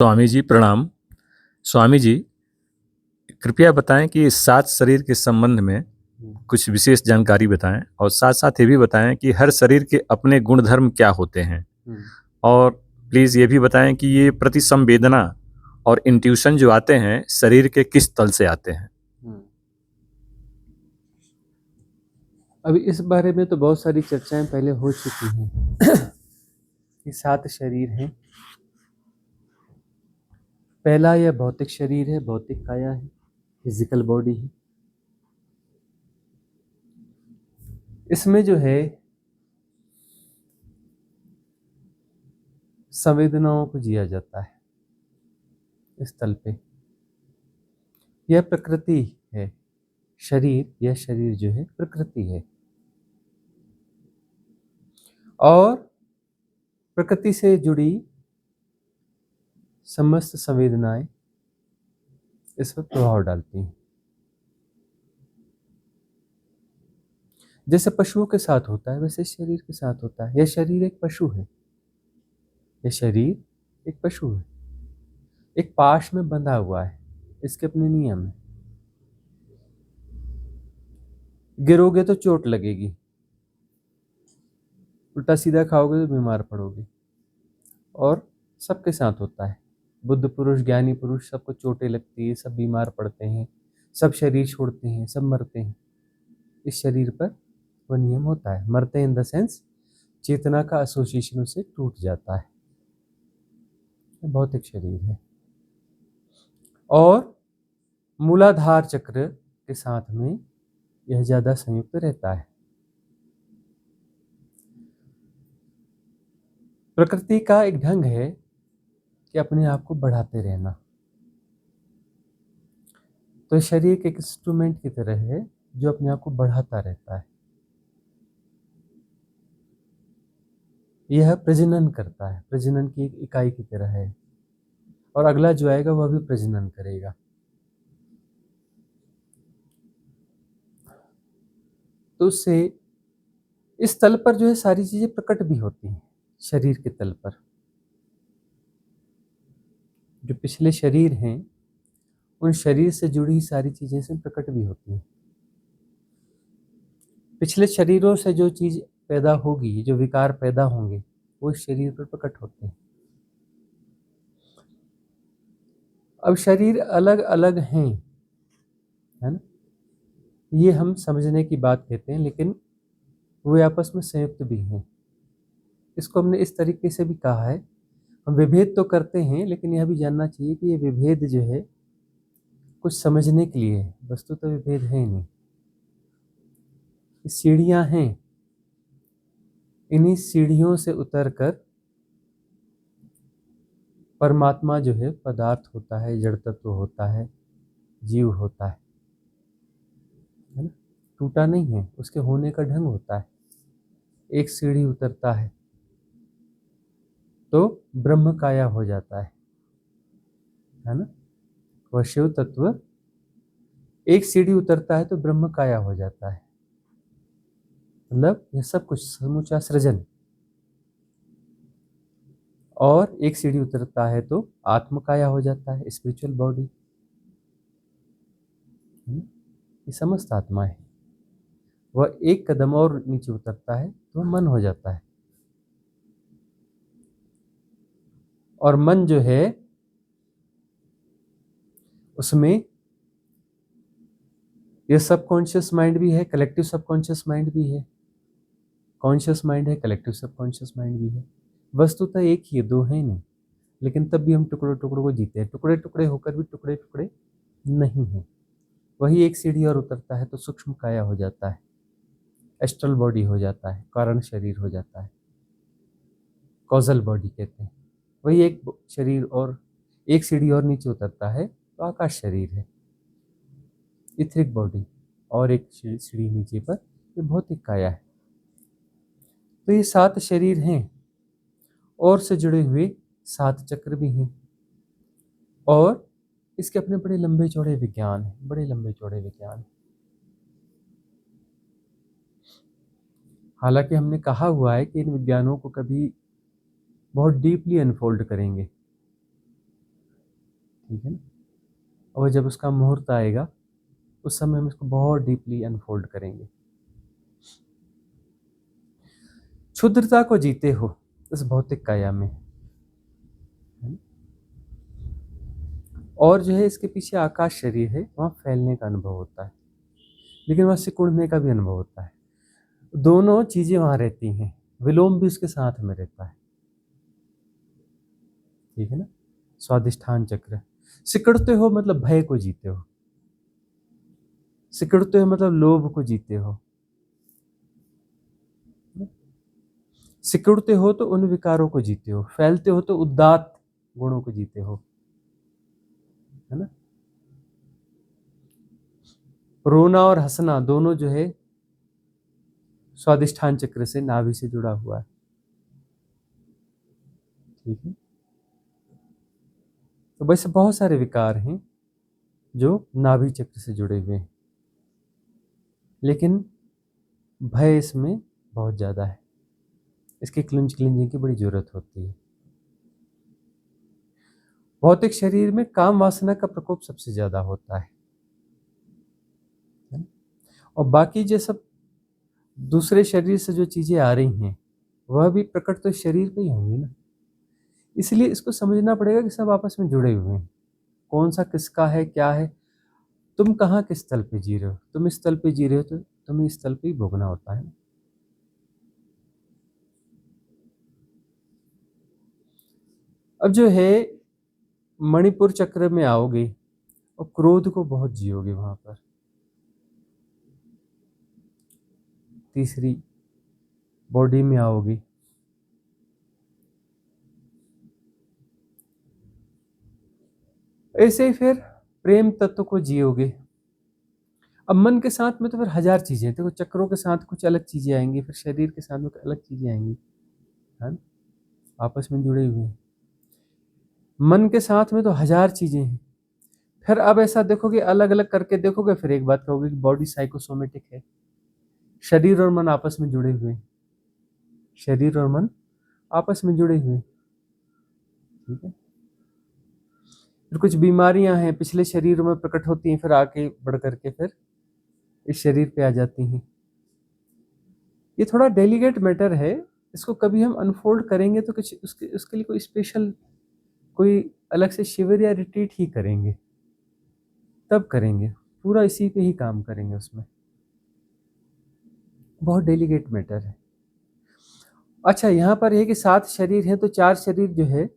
स्वामी जी प्रणाम। स्वामी जी, कृपया बताएं कि इस 7 शरीर के संबंध में कुछ विशेष जानकारी बताएं और साथ-साथ ये भी बताएं कि हर शरीर के अपने गुण-धर्म क्या होते हैं? और प्लीज़ ये भी बताएं कि ये प्रतिसंवेदना और इंट्यूशन जो आते हैं, शरीर के किस तल से आते हैं? अभी इस बारे में तो बहुत सारी चर्चाएं पहले हो चुकी हैं कि 7 शरीर हैं। पहला यह भौतिक शरीर है, भौतिक काया है, फिजिकल बॉडी है। इसमें जो है संवेदनाओं को जिया जाता है इस तल पे। यह प्रकृति है। यह शरीर जो है प्रकृति है और प्रकृति से जुड़ी समस्त संवेदनाएं इस पर प्रभाव डालती हैं। जैसे पशुओं के साथ होता है वैसे शरीर के साथ होता है। यह शरीर एक पशु है। यह शरीर एक पशु है, एक पाश में बंधा हुआ है। इसके अपने नियम है। गिरोगे तो चोट लगेगी, उल्टा सीधा खाओगे तो बीमार पड़ोगे। और सबके साथ होता है। बुद्ध पुरुष, ज्ञानी पुरुष, सबको चोटें लगती है, सब बीमार पड़ते हैं, सब शरीर छोड़ते हैं, सब मरते हैं। इस शरीर पर वह नियम होता है। मरते इन द सेंस चेतना का एसोसिएशन उससे टूट जाता है। भौतिक शरीर है। और मूलाधार चक्र के साथ में यह ज्यादा संयुक्त रहता है। प्रकृति का एक ढंग है कि अपने आप को बढ़ाते रहना। तो शरीर एक इंस्ट्रूमेंट की तरह है जो अपने आप को बढ़ाता रहता है। यह प्रजनन करता है, प्रजनन की एक इकाई की तरह है। और अगला जो आएगा वह भी प्रजनन करेगा। तो उससे इस तल पर जो है सारी चीजें प्रकट भी होती हैं। शरीर के तल पर जो पिछले शरीर हैं उन शरीर से जुड़ी सारी चीजें से प्रकट भी होती हैं। पिछले शरीरों से जो चीज पैदा होगी, जो विकार पैदा होंगे, वो इस शरीर पर प्रकट होते हैं। अब शरीर अलग अलग हैं, है ना? ये हम समझने की बात कहते हैं, लेकिन वे आपस में संयुक्त भी हैं। इसको हमने इस तरीके से भी कहा है, हम विभेद तो करते हैं लेकिन यह भी जानना चाहिए कि ये विभेद जो है कुछ समझने के लिए है। वस्तु तो विभेद है ही नहीं। ये सीढ़ियां हैं। इन्हीं सीढ़ियों से उतरकर परमात्मा जो है पदार्थ होता है, जड़ तत्व होता है, जीव होता है ना? टूटा नहीं है, उसके होने का ढंग होता है। एक सीढ़ी उतरता है तो ब्रह्म काया हो जाता है ना? वह शिव तत्व एक सीढ़ी उतरता है तो ब्रह्म काया हो जाता है। मतलब यह सब कुछ समूचा सृजन। और एक सीढ़ी उतरता है तो आत्म काया हो जाता है, स्पिरिचुअल बॉडी। ये समस्त आत्मा है। वह एक कदम और नीचे उतरता है तो मन हो जाता है। और मन जो है उसमें यह सबकॉन्शियस माइंड भी है, कलेक्टिव सबकॉन्शियस माइंड भी है। कॉन्शियस माइंड है, कलेक्टिव सबकॉन्शियस माइंड भी है। वस्तुतः एक ही है, दो है नहीं। लेकिन तब भी हम टुकड़ों टुकड़ों को जीते हैं। टुकड़े टुकड़े होकर भी टुकड़े टुकड़े नहीं है। वही एक सीढ़ी और उतरता है तो सूक्ष्म काया हो जाता है, एस्ट्रल बॉडी हो जाता है, कारण शरीर हो जाता है, कॉजल बॉडी कहते हैं। वही एक शरीर और एक सीढ़ी और नीचे उतरता है तो आकाश शरीर है, इथरिक बॉडी। और एक सीढ़ी नीचे पर ये भौतिक काया है। तो ये 7 शरीर हैं और से जुड़े हुए 7 चक्र भी हैं। और इसके अपने बड़े लंबे चौड़े विज्ञान हैं, बड़े लंबे चौड़े विज्ञान। हालांकि हमने कहा हुआ है कि इन विज्ञानों को कभी बहुत डीपली अनफोल्ड करेंगे, ठीक है ना। और जब उसका मुहूर्त आएगा उस समय हम इसको बहुत डीपली अनफोल्ड करेंगे। क्षुद्रता को जीते हो इस भौतिक काया में, है ना? और जो है इसके पीछे आकाश शरीर है, वहाँ फैलने का अनुभव होता है, लेकिन वहाँ सिकुड़ने का भी अनुभव होता है। दोनों चीजें वहाँ रहती हैं, विलोम भी उसके साथ में रहता है, ठीक है ना। स्वादिष्ठान चक्र, सिकुड़ते हो मतलब भय को जीते हो, सिकुड़ते हो मतलब लोभ को जीते हो, सिकुड़ते हो तो उन विकारों को जीते हो, फैलते हो तो उदात्त गुणों को जीते हो, है ना। रोना और हंसना दोनों जो है स्वादिष्ठान चक्र से, नाभि से जुड़ा हुआ है, ठीक है। तो वैसे बहुत सारे विकार हैं जो नाभि चक्र से जुड़े हुए हैं, लेकिन भय इसमें बहुत ज्यादा है, इसकी क्लिंजिंग की बड़ी जरूरत होती है। भौतिक शरीर में काम वासना का प्रकोप सबसे ज्यादा होता है ना? और बाकी जो सब दूसरे शरीर से जो चीजें आ रही हैं वह भी प्रकट तो शरीर पे ही होंगी ना। इसलिए इसको समझना पड़ेगा कि सब आपस में जुड़े हुए हैं, कौन सा किसका है, क्या है। तुम कहाँ किस तल पे जी रहे हो, तुम इस तल पे जी रहे हो तो तुम्हें इस तल पे ही भोगना होता है। अब जो है मणिपुर चक्र में आओगे और क्रोध को बहुत जियोगे वहां पर, तीसरी बॉडी में आओगे, ऐसे ही फिर प्रेम तत्व को जियोगे। अब मन के साथ में तो फिर हजार चीजें, देखो चक्रों के साथ कुछ अलग चीजें आएंगी, फिर शरीर के साथ में अलग चीजें आएंगी, है ना, आपस में जुड़े हुए हैं। मन के साथ में तो हजार चीजें हैं। फिर अब ऐसा देखोगे, अलग अलग करके देखोगे, फिर एक बात कहोगे कि बॉडी साइकोसोमेटिक है, शरीर और मन आपस में जुड़े हुए हैं, शरीर और मन आपस में जुड़े हुए हैं, ठीक है। फिर कुछ बीमारियां हैं पिछले शरीरों में प्रकट होती हैं, फिर आगे बढ़ करके फिर इस शरीर पे आ जाती हैं। ये थोड़ा डेलिकेट मैटर है, इसको कभी हम अनफोल्ड करेंगे तो कुछ उसके लिए कोई स्पेशल, कोई अलग से शिविर या रिट्रीट ही करेंगे, तब करेंगे, पूरा इसी पे ही काम करेंगे उसमें, बहुत डेलिकेट मैटर है। अच्छा, यहाँ पर है कि 7 शरीर हैं, तो 4 शरीर जो है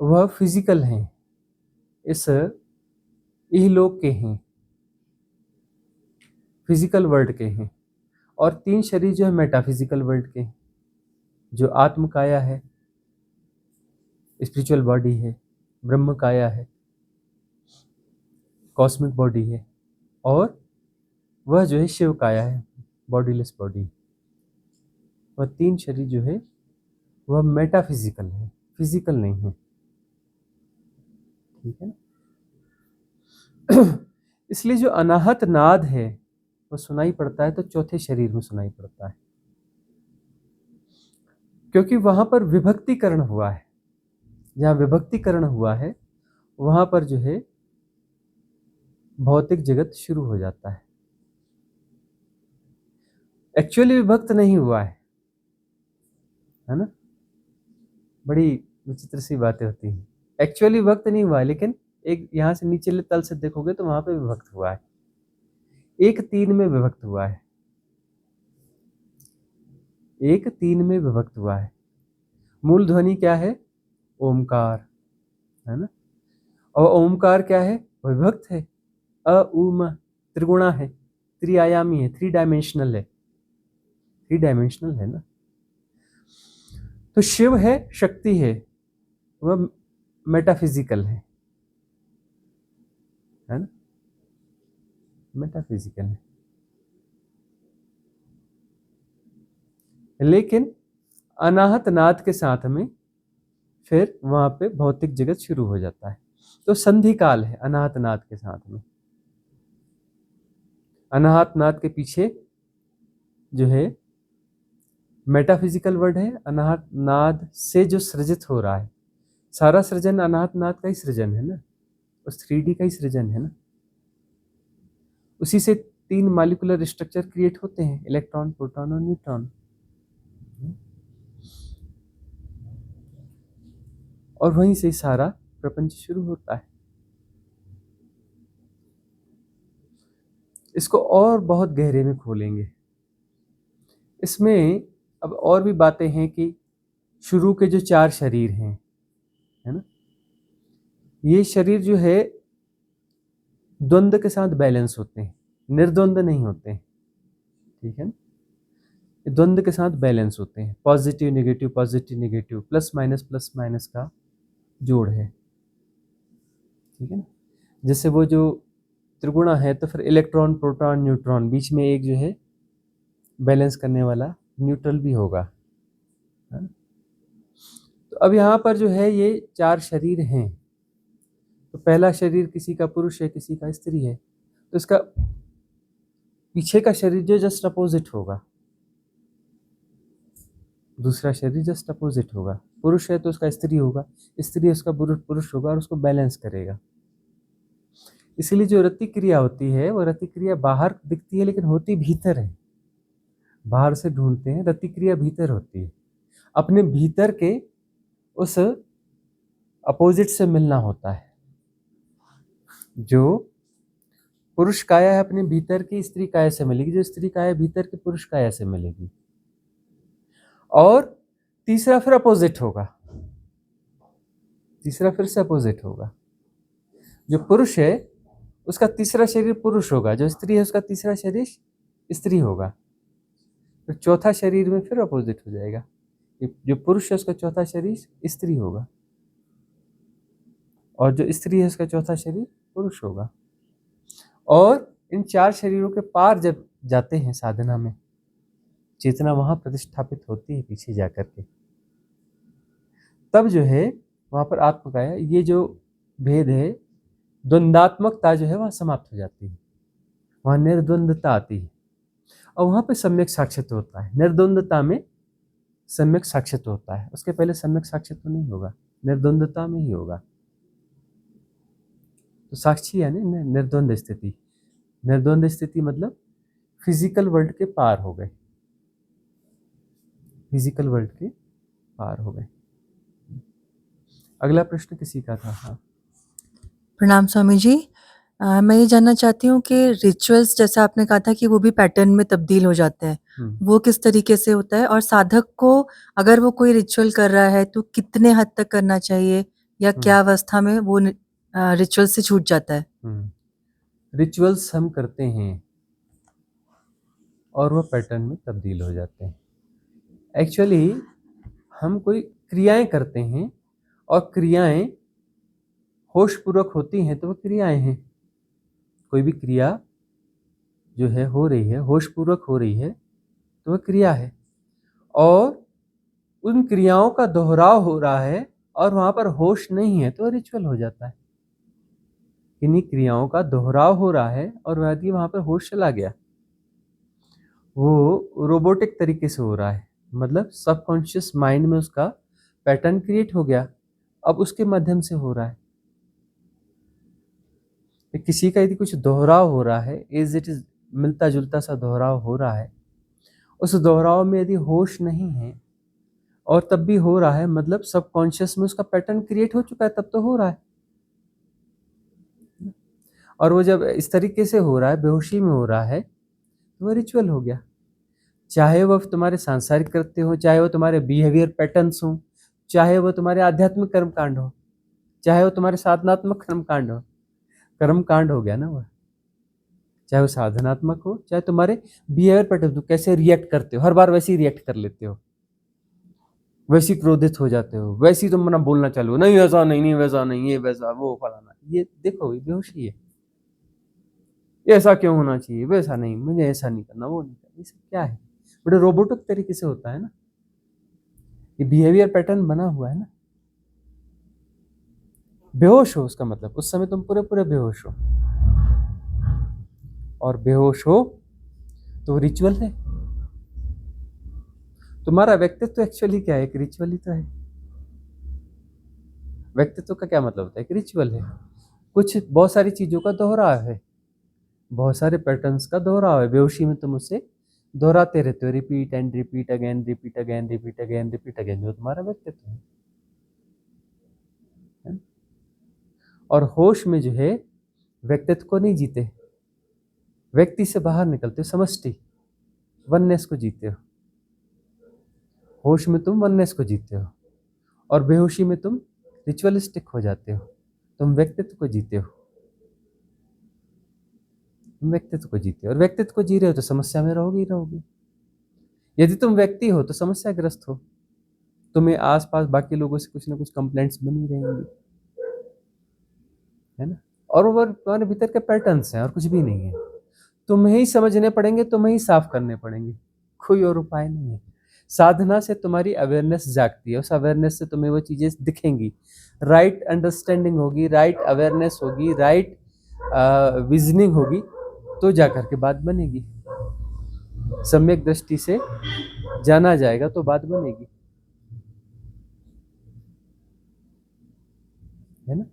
वह फिजिकल हैं, इस इहलोक के हैं, फिजिकल वर्ल्ड के हैं, और 3 शरीर जो है मेटाफिजिकल वर्ल्ड के हैं, जो आत्म काया है, स्पिरिचुअल बॉडी है, ब्रह्म काया है, कॉस्मिक बॉडी है, और वह जो है शिव काया है, बॉडीलेस बॉडी। वह 3 शरीर जो है वह मेटाफिजिकल है, फिजिकल नहीं है, ठीक है ना। इसलिए जो अनाहत नाद है वो सुनाई पड़ता है तो चौथे शरीर में सुनाई पड़ता है, क्योंकि वहां पर विभक्तिकरण हुआ है। जहां विभक्तिकरण हुआ है वहां पर जो है भौतिक जगत शुरू हो जाता है। एक्चुअली विभक्त नहीं हुआ है ना। बड़ी विचित्र सी बातें होती हैं, एक्चुअली विभक्त नहीं हुआ है, लेकिन एक यहां से नीचे तल से देखोगे तो वहां पे विभक्त हुआ है, 1-3 में विभक्त हुआ है, 1-3 में विभक्त हुआ है। मूल ध्वनि क्या है? ओमकार, है ना। और ओमकार क्या है? विभक्त है, अ उ म, त्रिगुणा है, त्रिआयामी है, 3 डायमेंशनल है, 3 डायमेंशनल है ना। तो शिव है, शक्ति है, वह मेटाफिजिकल है ना, मेटाफिजिकल है। लेकिन अनाहत नाद के साथ में फिर वहां पे भौतिक जगत शुरू हो जाता है। तो संधि काल है अनाहत नाद के साथ में। अनाहत नाद के पीछे जो है मेटाफिजिकल वर्ड है, अनाहत नाद से जो सृजित हो रहा है, सारा सृजन अनाहत नाथ का ही सृजन है ना, उस 3D का ही सृजन है ना। उसी से 3 मॉलिक्यूलर स्ट्रक्चर क्रिएट होते हैं, इलेक्ट्रॉन, प्रोटॉन और न्यूट्रॉन। और वहीं से सारा प्रपंच शुरू होता है। इसको और बहुत गहरे में खोलेंगे। इसमें अब और भी बातें हैं कि शुरू के जो 4 शरीर हैं, है ना, ये शरीर जो है द्वंद्व के साथ बैलेंस होते हैं, निर्द्वंद्व नहीं होते हैं, ठीक है ना। द्वंद्व के साथ बैलेंस होते हैं, positive negative, positive negative, plus minus का जोड़ है, ठीक है ना। जैसे वो जो त्रिगुणा है तो फिर इलेक्ट्रॉन, प्रोटॉन, न्यूट्रॉन, बीच में एक जो है बैलेंस करने वाला न्यूट्रल भी होगा, है ना? तो अब यहाँ पर जो है ये 4 शरीर हैं। तो पहला शरीर किसी का पुरुष है, किसी का स्त्री है, तो इसका पीछे का शरीर जो जस्ट अपोजिट होगा, दूसरा शरीर जस्ट अपोजिट होगा। पुरुष है तो उसका स्त्री होगा, स्त्री है उसका पुरुष होगा और उसको बैलेंस करेगा। इसलिए जो रति क्रिया होती है वो रति क्रिया बाहर दिखती है लेकिन होती भीतर है। बाहर से ढूंढते हैं, रति क्रिया भीतर होती है। अपने भीतर के उस अपोजिट से मिलना होता है। जो पुरुष काया है अपने भीतर की स्त्री काया से मिलेगी, जो स्त्री काया भीतर की पुरुष काया से मिलेगी। और तीसरा फिर अपोजिट होगा, तीसरा फिर से अपोजिट होगा। जो पुरुष है उसका तीसरा शरीर पुरुष होगा, जो स्त्री है उसका तीसरा शरीर स्त्री होगा। तो चौथा शरीर में फिर अपोजिट हो जाएगा, जो पुरुष है उसका चौथा शरीर स्त्री होगा और जो स्त्री है उसका चौथा शरीर पुरुष होगा। और इन 4 शरीरों के पार जब जाते हैं साधना में, चेतना वहां प्रतिष्ठापित होती है पीछे जाकर के, तब जो है वहां पर आत्मकाया, ये जो भेद है, द्वंद्वात्मकता जो है वहां समाप्त हो जाती है, वहां निर्द्वंदता आती है और वहां पे सम्यक साक्षित्व होता है। निर्द्वंदता में सम्यक साक्षित्व होता है, उसके पहले सम्यक साक्षित्व नहीं होगा, निर्द्वंदता में ही होगा। तो साक्षी यानी निर्द्वंद स्थिति। निर्द्वंद स्थिति मतलब फिजिकल वर्ल्ड के पार हो गए, फिजिकल वर्ल्ड के पार हो गए। अगला प्रश्न किसी का था? हाँ, प्रणाम स्वामी जी। मैं ये जानना चाहती हूँ कि रिचुअल्स, जैसा आपने कहा था कि वो भी पैटर्न में तब्दील हो जाते हैं, वो किस तरीके से होता है, और साधक को अगर वो कोई रिचुअल कर रहा है तो कितने हद तक करना चाहिए, या क्या अवस्था में वो रिचुअल से छूट जाता है? रिचुअल्स हम करते हैं और वो पैटर्न में तब्दील हो जाते हैं। एक्चुअली हम कोई क्रियाएं करते हैं और क्रियाएं होशपूर्वक होती हैं तो वो क्रियाएं हैं। कोई भी क्रिया जो है हो रही है, होशपूर्वक हो रही है तो वह क्रिया है। और उन क्रियाओं का दोहराव हो रहा है और वहां पर होश नहीं है तो वह रिचुअल हो जाता है। किन्हीं क्रियाओं का दोहराव हो रहा है और वहां पर होश चला गया, वो रोबोटिक तरीके से हो रहा है, मतलब सबकॉन्शियस माइंड में उसका पैटर्न क्रिएट हो गया, अब उसके माध्यम से हो रहा है। किसी का यदि कुछ दोहराव हो रहा है, इज इट इज मिलता जुलता सा दोहराव हो रहा है, उस दोहराव में यदि होश नहीं है और तब भी हो रहा है, मतलब सबकॉन्शियस में उसका पैटर्न क्रिएट हो चुका है, तब तो हो रहा है। और वो जब इस तरीके से हो रहा है, बेहोशी में हो रहा है, तो वह रिचुअल हो गया। चाहे वह तुम्हारे सांसारिक कृत्य हो, चाहे वो तुम्हारे बिहेवियर पैटर्न्स हो, चाहे वो तुम्हारे आध्यात्मिक कर्मकांड हो, चाहे वो तुम्हारे साधनात्मक कर्मकांड हो, कर्मकांड हो गया ना वह। चाहे वो साधनात्मक हो, चाहे तुम्हारे बिहेवियर पैटर्न, तुम कैसे रिएक्ट करते हो, हर बार वैसे ही रिएक्ट कर लेते हो, वैसे ही क्रोधित हो जाते हो, वैसे ही तुम मना बोलना चालू हो, नहीं वैसा नहीं, नहीं वैसा नहीं, ये वैसा, वो फलाना, ये देखो ये बेहोशी है, ऐसा क्यों होना चाहिए, वैसा नहीं, मुझे ऐसा नहीं करना, वो नहीं करना, ये सब क्या है? बड़े रोबोटिक तरीके से होता है ना, ये बिहेवियर पैटर्न बना हुआ है ना। बेहोश हो उसका मतलब उस समय तुम पूरे पूरे बेहोश हो, और बेहोश हो तो रिचुअल है। तुम्हारा व्यक्तित्व एक्चुअली क्या है? एक रिचुअल ही तो है। व्यक्तित्व का क्या मतलब होता है कि रिचुअल है, कुछ बहुत सारी चीज़ों का दोहराव है, बहुत सारे पैटर्न्स का दोहराव है। बेहोशी में तुम उसे दोहराते रहते हो, repeat and repeat again, repeat again, repeat again, repeat again, जो तुम्हारा व्यक्तित्व है। और होश में जो है व्यक्तित्व को नहीं जीते, व्यक्ति से बाहर निकलते हो, समष्टि वननेस को जीते हो। होश में तुम वननेस को जीते हो और बेहोशी में तुम रिचुअलिस्टिक हो जाते हो, तुम व्यक्तित्व को जीते हो, तुम व्यक्तित्व को जीते हो। और व्यक्तित्व को जी रहे हो तो समस्या में रहोगे ही रहोगे। यदि तुम व्यक्ति हो तो समस्याग्रस्त हो, तुम्हें आसपास बाकी लोगों से कुछ ना कुछ कंप्लेंट्स बनी रहेंगी, है ना। और वो तुम्हारे भीतर के पैटर्न्स हैं और कुछ भी नहीं है, तुम्हें ही समझने पड़ेंगे, तुम्हें ही साफ करने पड़ेंगे, कोई और उपाय नहीं है। साधना से तुम्हारी अवेयरनेस जागती है, उस अवेयरनेस से तुम्हें वो चीज़ें दिखेंगी, राइट अंडरस्टैंडिंग होगी, राइट अवेयरनेस होगी, राइट विजनिंग होगी, तो जाकर के बात बनेगी। सम्यक दृष्टि से जाना जाएगा तो बात बनेगी, है ना।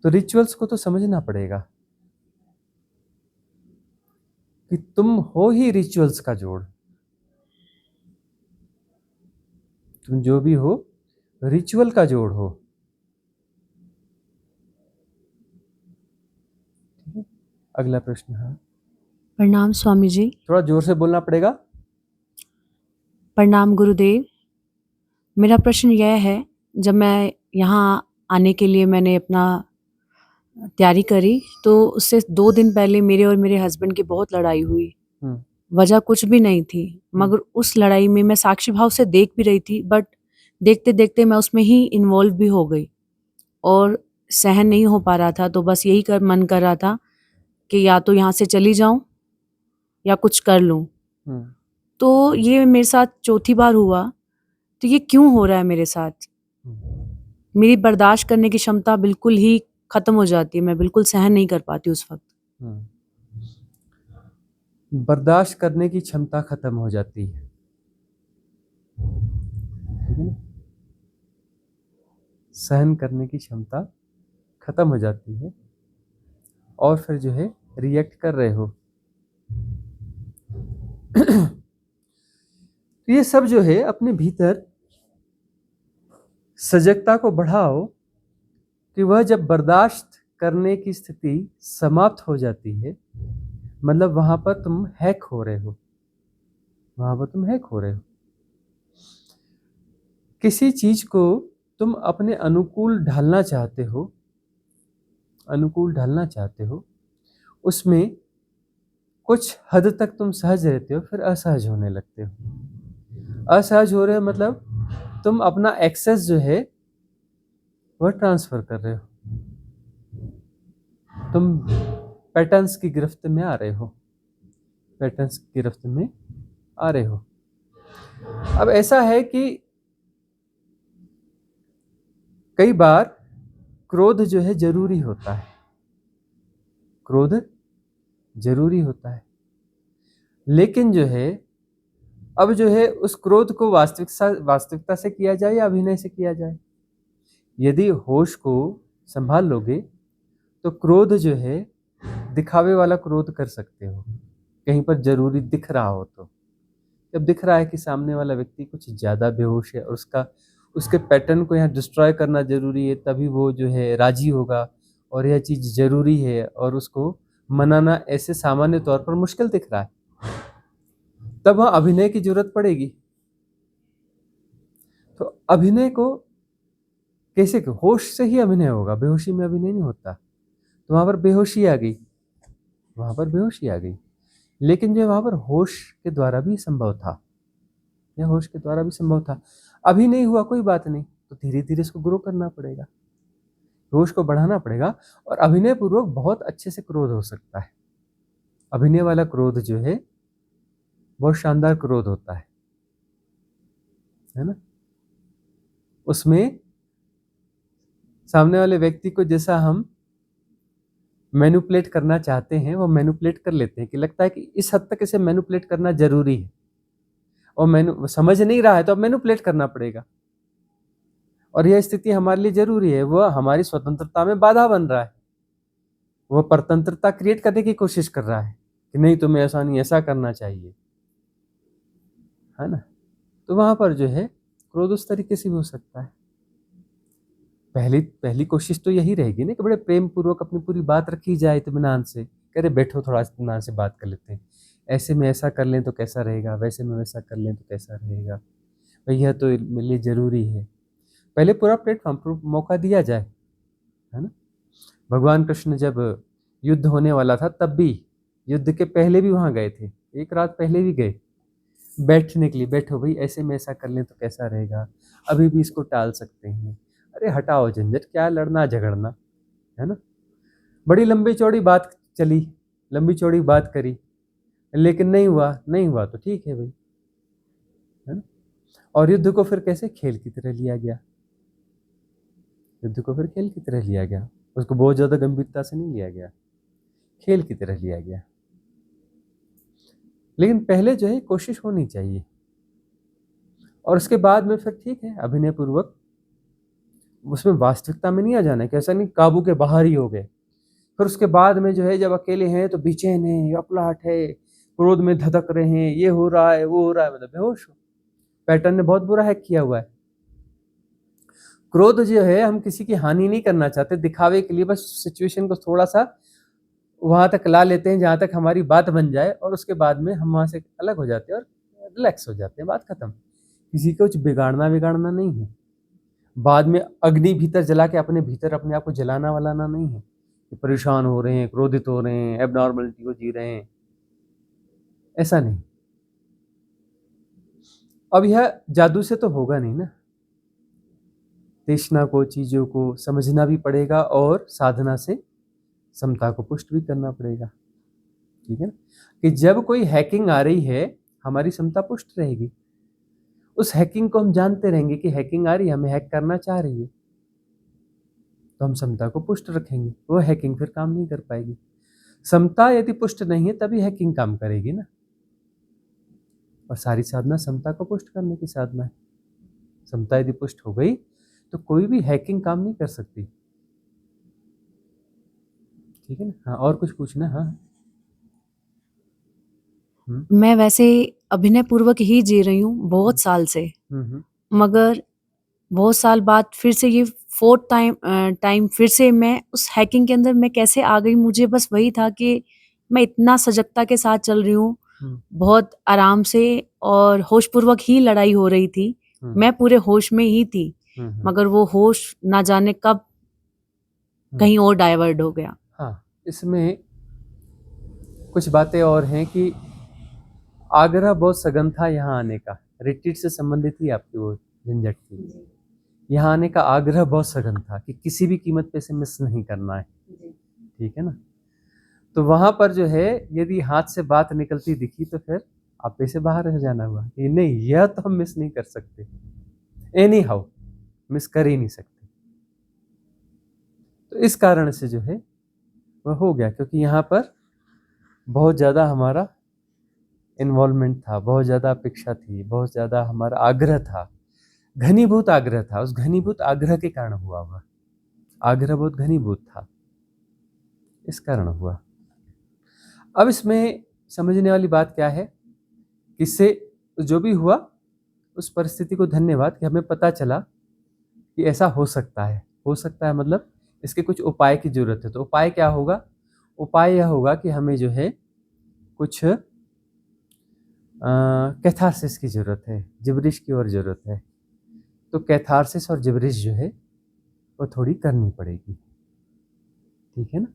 तो रिचुअल्स को तो समझना पड़ेगा कि तुम हो ही रिचुअल्स का जोड़, तुम जो भी हो रिचुअल का जोड़ हो। ठीक है, अगला प्रश्न। हाँ, प्रणाम स्वामी जी। थोड़ा जोर से बोलना पड़ेगा। प्रणाम गुरुदेव। मेरा प्रश्न यह है, जब मैं यहाँ आने के लिए मैंने अपना तैयारी करी तो उससे 2 दिन पहले मेरे और मेरे हस्बैंड की बहुत लड़ाई हुई। वजह कुछ भी नहीं थी, मगर उस लड़ाई में मैं साक्षी भाव से देख भी रही थी, बट देखते देखते मैं उसमें ही इन्वॉल्व भी हो गई और सहन नहीं हो पा रहा था। तो बस यही मन कर रहा था कि या तो यहाँ से चली जाऊं या कुछ कर लूं। तो ये मेरे साथ चौथी बार हुआ। तो ये क्यों हो रहा है मेरे साथ? मेरी बर्दाश्त करने की क्षमता बिल्कुल ही खत्म हो जाती है, मैं बिल्कुल सहन नहीं कर पाती उस वक्त। बर्दाश्त करने की क्षमता खत्म हो जाती है, ठीक है ना? सहन करने की क्षमता खत्म हो जाती है और फिर जो है रिएक्ट कर रहे हो। तो ये सब जो है अपने भीतर सजगता को बढ़ाओ कि वह जब बर्दाश्त करने की स्थिति समाप्त हो जाती है, मतलब वहां पर तुम हैक हो रहे हो, वहां पर तुम हैक हो रहे हो। किसी चीज को तुम अपने अनुकूल ढालना चाहते हो, अनुकूल ढालना चाहते हो, उसमें कुछ हद तक तुम सहज रहते हो, फिर असहज होने लगते हो। असहज हो रहे हो मतलब तुम अपना एक्सेस जो है वह ट्रांसफर कर रहे हो, तुम पैटर्न्स की गिरफ्त में आ रहे हो, पैटर्न्स की गिरफ्त में आ रहे हो। अब ऐसा है कि कई बार क्रोध जो है जरूरी होता है, क्रोध जरूरी होता है, लेकिन जो है अब जो है उस क्रोध को वास्तविकता से किया जाए या अभिनय से किया जाए। यदि होश को संभाल लोगे तो क्रोध जो है दिखावे वाला क्रोध कर सकते हो, कहीं पर जरूरी दिख रहा हो तो। जब दिख रहा है कि सामने वाला व्यक्ति कुछ ज़्यादा बेहोश है और उसके पैटर्न को यहाँ डिस्ट्रॉय करना जरूरी है, तभी वो जो है राजी होगा और यह चीज़ जरूरी है, और उसको मनाना ऐसे सामान्य तौर पर मुश्किल दिख रहा है, तब वहाँ अभिनय की जरूरत पड़ेगी। तो अभिनय को कैसे, होश से ही अभिनय होगा, बेहोशी में अभिनय नहीं होता। तो वहाँ पर बेहोशी आ गई, वहाँ पर बेहोशी आ गई, लेकिन जो वहाँ पर होश के द्वारा भी संभव था, यह होश के द्वारा भी संभव था। अभी नहीं हुआ कोई बात नहीं, तो धीरे धीरे इसको ग्रो करना पड़ेगा, होश को बढ़ाना पड़ेगा, और अभिनय पूर्वक बहुत अच्छे से क्रोध हो सकता है। अभिनय वाला क्रोध जो है बहुत शानदार क्रोध होता है ना। उसमें सामने वाले व्यक्ति को जैसा हम मैनिपुलेट करना चाहते हैं वो मैनिपुलेट कर लेते हैं, कि लगता है कि इस हद तक इसे मैनिपुलेट करना जरूरी है, और समझ नहीं रहा है तो अब मैनिपुलेट करना पड़ेगा, और यह स्थिति हमारे लिए जरूरी है, वह हमारी स्वतंत्रता में बाधा बन रहा है, वह परतंत्रता क्रिएट करने की कोशिश कर रहा है कि नहीं तुम्हें ऐसा नहीं, ऐसा करना चाहिए, है ना। तो वहां पर जो है क्रोध उस तरीके से भी हो सकता है। पहली कोशिश तो यही रहेगी ना कि बड़े प्रेम पूर्वक अपनी पूरी बात रखी जाए, इत्मीनान से, कह रहे बैठो थोड़ा इत्मीनान से बात कर लेते हैं, ऐसे में ऐसा कर लें तो कैसा रहेगा, वैसे में वैसा कर लें तो कैसा रहेगा, भाई यह तो मेरे लिए जरूरी है। पहले पूरा प्लेटफॉर्म मौका दिया जाए, है ना। भगवान कृष्ण जब युद्ध होने वाला था तब भी, युद्ध के पहले भी वहां गए थे, एक रात पहले भी गए बैठने के लिए, बैठो भाई ऐसे में ऐसा कर लें तो कैसा रहेगा, अभी भी इसको टाल सकते हैं, अरे हटाओ झंझट, क्या लड़ना झगड़ना, है ना। बड़ी लंबी चौड़ी बात चली, लंबी चौड़ी बात करी, लेकिन नहीं हुआ तो ठीक है भाई, है ना। और युद्ध को फिर कैसे खेल की तरह लिया गया, युद्ध को फिर खेल की तरह लिया गया, उसको बहुत ज्यादा गंभीरता से नहीं लिया गया, खेल की तरह लिया गया। लेकिन पहले जो है कोशिश होनी चाहिए, और उसके बाद में फिर ठीक है अभिनय पूर्वक, उसमें वास्तविकता में नहीं आ जाना है कि ऐसा नहीं काबू के बाहर ही हो गए, फिर उसके बाद में जो है जब अकेले हैं तो बेचैन है, अकलाहट है, क्रोध में धधक रहे हैं, ये हो रहा है वो हो रहा है, मतलब बेहोश हो। पैटर्न ने बहुत बुरा हैक किया हुआ है। क्रोध जो है हम किसी की हानि नहीं करना चाहते, दिखावे के लिए बस सिचुएशन को थोड़ा सा वहां तक ला लेते हैं जहां तक हमारी बात बन जाए, और उसके बाद में हम वहां से अलग हो जाते हैं और रिलैक्स हो जाते हैं, बात खत्म। किसी को कुछ बिगाड़ना नहीं है, बाद में अग्नि भीतर जला के अपने भीतर अपने आप को जलाना वलाना नहीं है कि परेशान हो रहे हैं, क्रोधित हो रहे हैं, एबनॉर्मलिटी को जी रहे हैं, ऐसा नहीं। अब यह जादू से तो होगा नहीं ना, तृष्णा को, चीजों को समझना भी पड़ेगा और साधना से समता को पुष्ट भी करना पड़ेगा, ठीक है ना। कि जब कोई हैकिंग आ रही है हमारी समता पुष्ट रहेगी, उस हैकिंग को हम जानते रहेंगे कि हैकिंग आ रही है, हमें हैक करना चाह रही है, तो हम समता को पुष्ट रखेंगे, वो हैकिंग फिर काम नहीं कर पाएगी। समता यदि पुष्ट नहीं है तभी हैकिंग काम करेगी ना, और सारी साधना समता को पुष्ट करने की साधना है। समता यदि पुष्ट हो गई तो कोई भी हैकिंग काम नहीं कर सकती, ठीक है ना। हाँ, और कुछ पूछना? हाँ। मैं वैसे अभिनय पूर्वक ही जी रही हूँ बहुत साल से, मगर बहुत साल बाद फिर से ये फोर्थ टाइम फिर से मैं उस हैकिंग के अंदर मैं कैसे आ गई, मुझे बस वही था कि मैं इतना सजगता के साथ चल रही हूँ, बहुत आराम से और होशपूर्वक ही लड़ाई हो रही थी, मैं पूरे होश में ही थी, मगर वो होश ना जाने कब कहीं और डाइवर्ट हो गया। हाँ, इसमें कुछ बातें और हैं कि आग्रह बहुत सघन था यहाँ आने का, रिट्रीट से संबंधित ही आपकी वो झंझट थी, यहाँ आने का आग्रह बहुत सघन था कि किसी भी कीमत पे इसे मिस नहीं करना है, ठीक है ना। तो वहां पर जो है यदि हाथ से बात निकलती दिखी तो फिर आपे से बाहर रह जाना हुआ कि नहीं, यह तो हम मिस नहीं कर सकते, एनी हाउ मिस कर ही नहीं सकते। तो इस कारण से जो है वह हो गया, क्योंकि यहाँ पर बहुत ज़्यादा हमारा इन्वॉल्वमेंट था, बहुत ज़्यादा अपेक्षा थी, बहुत ज़्यादा हमारा आग्रह था, घनीभूत आग्रह था। उस घनीभूत आग्रह के कारण हुआ वह आग्रह बहुत घनीभूत था, इस कारण हुआ। अब इसमें समझने वाली बात क्या है, इससे जो भी हुआ उस परिस्थिति को धन्यवाद कि हमें पता चला कि ऐसा हो सकता है, मतलब इसके कुछ उपाय की जरूरत है। तो उपाय क्या होगा? उपाय यह होगा कि हमें जो है कुछ कैथारसिस की जरूरत है, जिब्रिश की और जरूरत है। तो कैथारसिस और जिब्रिश जो है वो थोड़ी करनी पड़ेगी, ठीक है ना।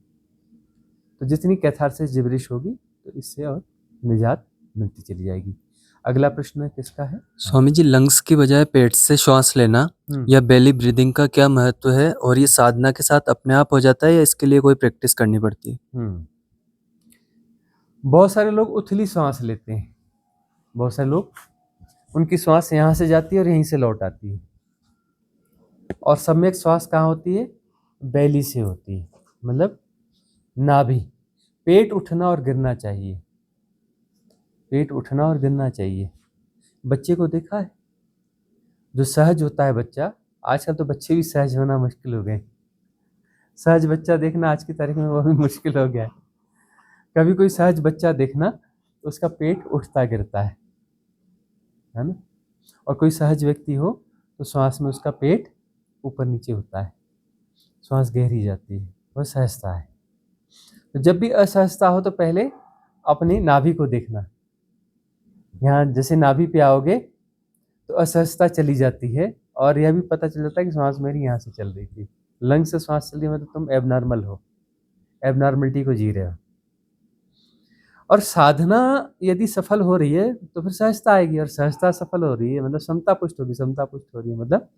तो जितनी कैथारसिस जिब्रिश होगी तो इससे और निजात मिलती चली जाएगी। अगला प्रश्न किसका है? स्वामी जी, लंग्स की बजाय पेट से श्वास लेना या बेली ब्रीदिंग का क्या महत्व है, और ये साधना के साथ अपने आप हो जाता है या इसके लिए कोई प्रैक्टिस करनी पड़ती है? बहुत सारे लोग उथली सांस लेते हैं, बहुत सारे लोग उनकी श्वास यहाँ से जाती है और यहीं से लौट आती है, और सम्यक श्वास कहाँ होती है? बेली से होती है, मतलब नाभि। पेट उठना और गिरना चाहिए, पेट उठना और गिरना चाहिए। बच्चे को देखा है, जो सहज होता है बच्चा आजकल तो बच्चे भी सहज होना मुश्किल हो गए। सहज बच्चा देखना आज की तारीख में वो भी मुश्किल हो गया है। कभी कोई सहज बच्चा देखना तो उसका पेट उठता गिरता है ना। और कोई सहज व्यक्ति हो तो श्वास में उसका पेट ऊपर नीचे होता है, श्वास गहरी जाती है, वह सहजता है। तो जब भी असहजता हो तो पहले अपनी नाभि को देखना। यहाँ जैसे नाभि पे आओगे तो असहजता चली जाती है और यह भी पता चल जाता है कि श्वास मेरी यहाँ से चल रही थी। लंग से श्वास चल रही है मतलब तुम एबनॉर्मल हो, एबनॉर्मलिटी को जी रहे हो। और साधना यदि सफल हो रही है तो फिर सहजता आएगी, और सहजता सफल हो रही है मतलब समता पुष्ट होगी, समता पुष्ट हो रही है मतलब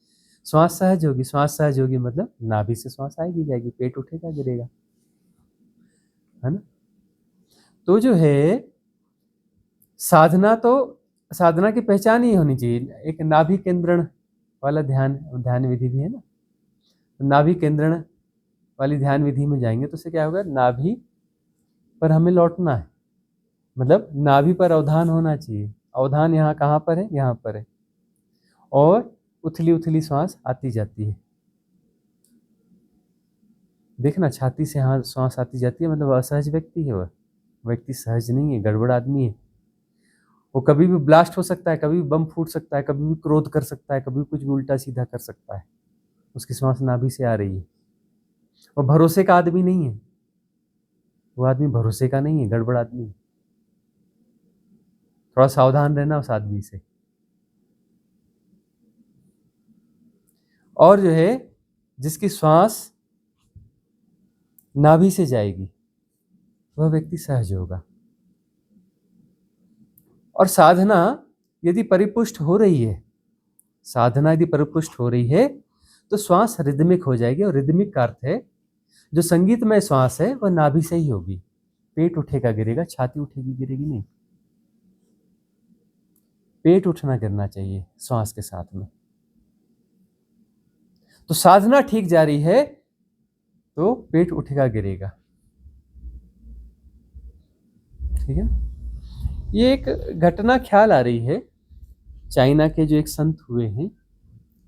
श्वास सहज होगी, श्वास सहज होगी मतलब नाभि से श्वास आएगी जाएगी, पेट उठेगा गिरेगा, है ना। तो जो है साधना की पहचान ही होनी चाहिए। एक नाभि केंद्रण वाला ध्यान विधि भी है ना। तो नाभि केंद्रण वाली ध्यान विधि में जाएंगे तो उससे क्या होगा, नाभि पर हमें लौटना है, मतलब नाभि पर अवधान होना चाहिए। अवधान यहाँ कहाँ पर है, यहाँ पर है, और उथली उथली श्वास आती जाती है। देखना छाती से यहाँ श्वास आती जाती है मतलब असहज व्यक्ति है, वह व्यक्ति सहज नहीं है, गड़बड़ आदमी है। वो कभी भी ब्लास्ट हो सकता है, कभी भी बम फूट सकता है, कभी भी क्रोध कर सकता है, कभी भी कुछ भी उल्टा सीधा कर सकता है। उसकी श्वास नाभि से आ रही है। वो भरोसे का आदमी नहीं है, वो आदमी भरोसे का नहीं है, गड़बड़ आदमी है। थोड़ा सावधान रहना उस आदमी से। और जो है जिसकी श्वास नाभि से जाएगी वह व्यक्ति सहज होगा। और साधना यदि परिपुष्ट हो रही है, साधना यदि परिपुष्ट हो रही है तो श्वास रिदमिक हो जाएगी। और रिदमिक का अर्थ है जो संगीतमय श्वास है वह नाभि से ही होगी। पेट उठेगा गिरेगा, छाती उठेगी गिरेगी नहीं। पेट उठना गिरना चाहिए श्वास के साथ में। तो साधना ठीक जा रही है तो पेट उठेगा गिरेगा, ठीक है। ये एक घटना ख्याल आ रही है। चाइना के जो एक संत हुए हैं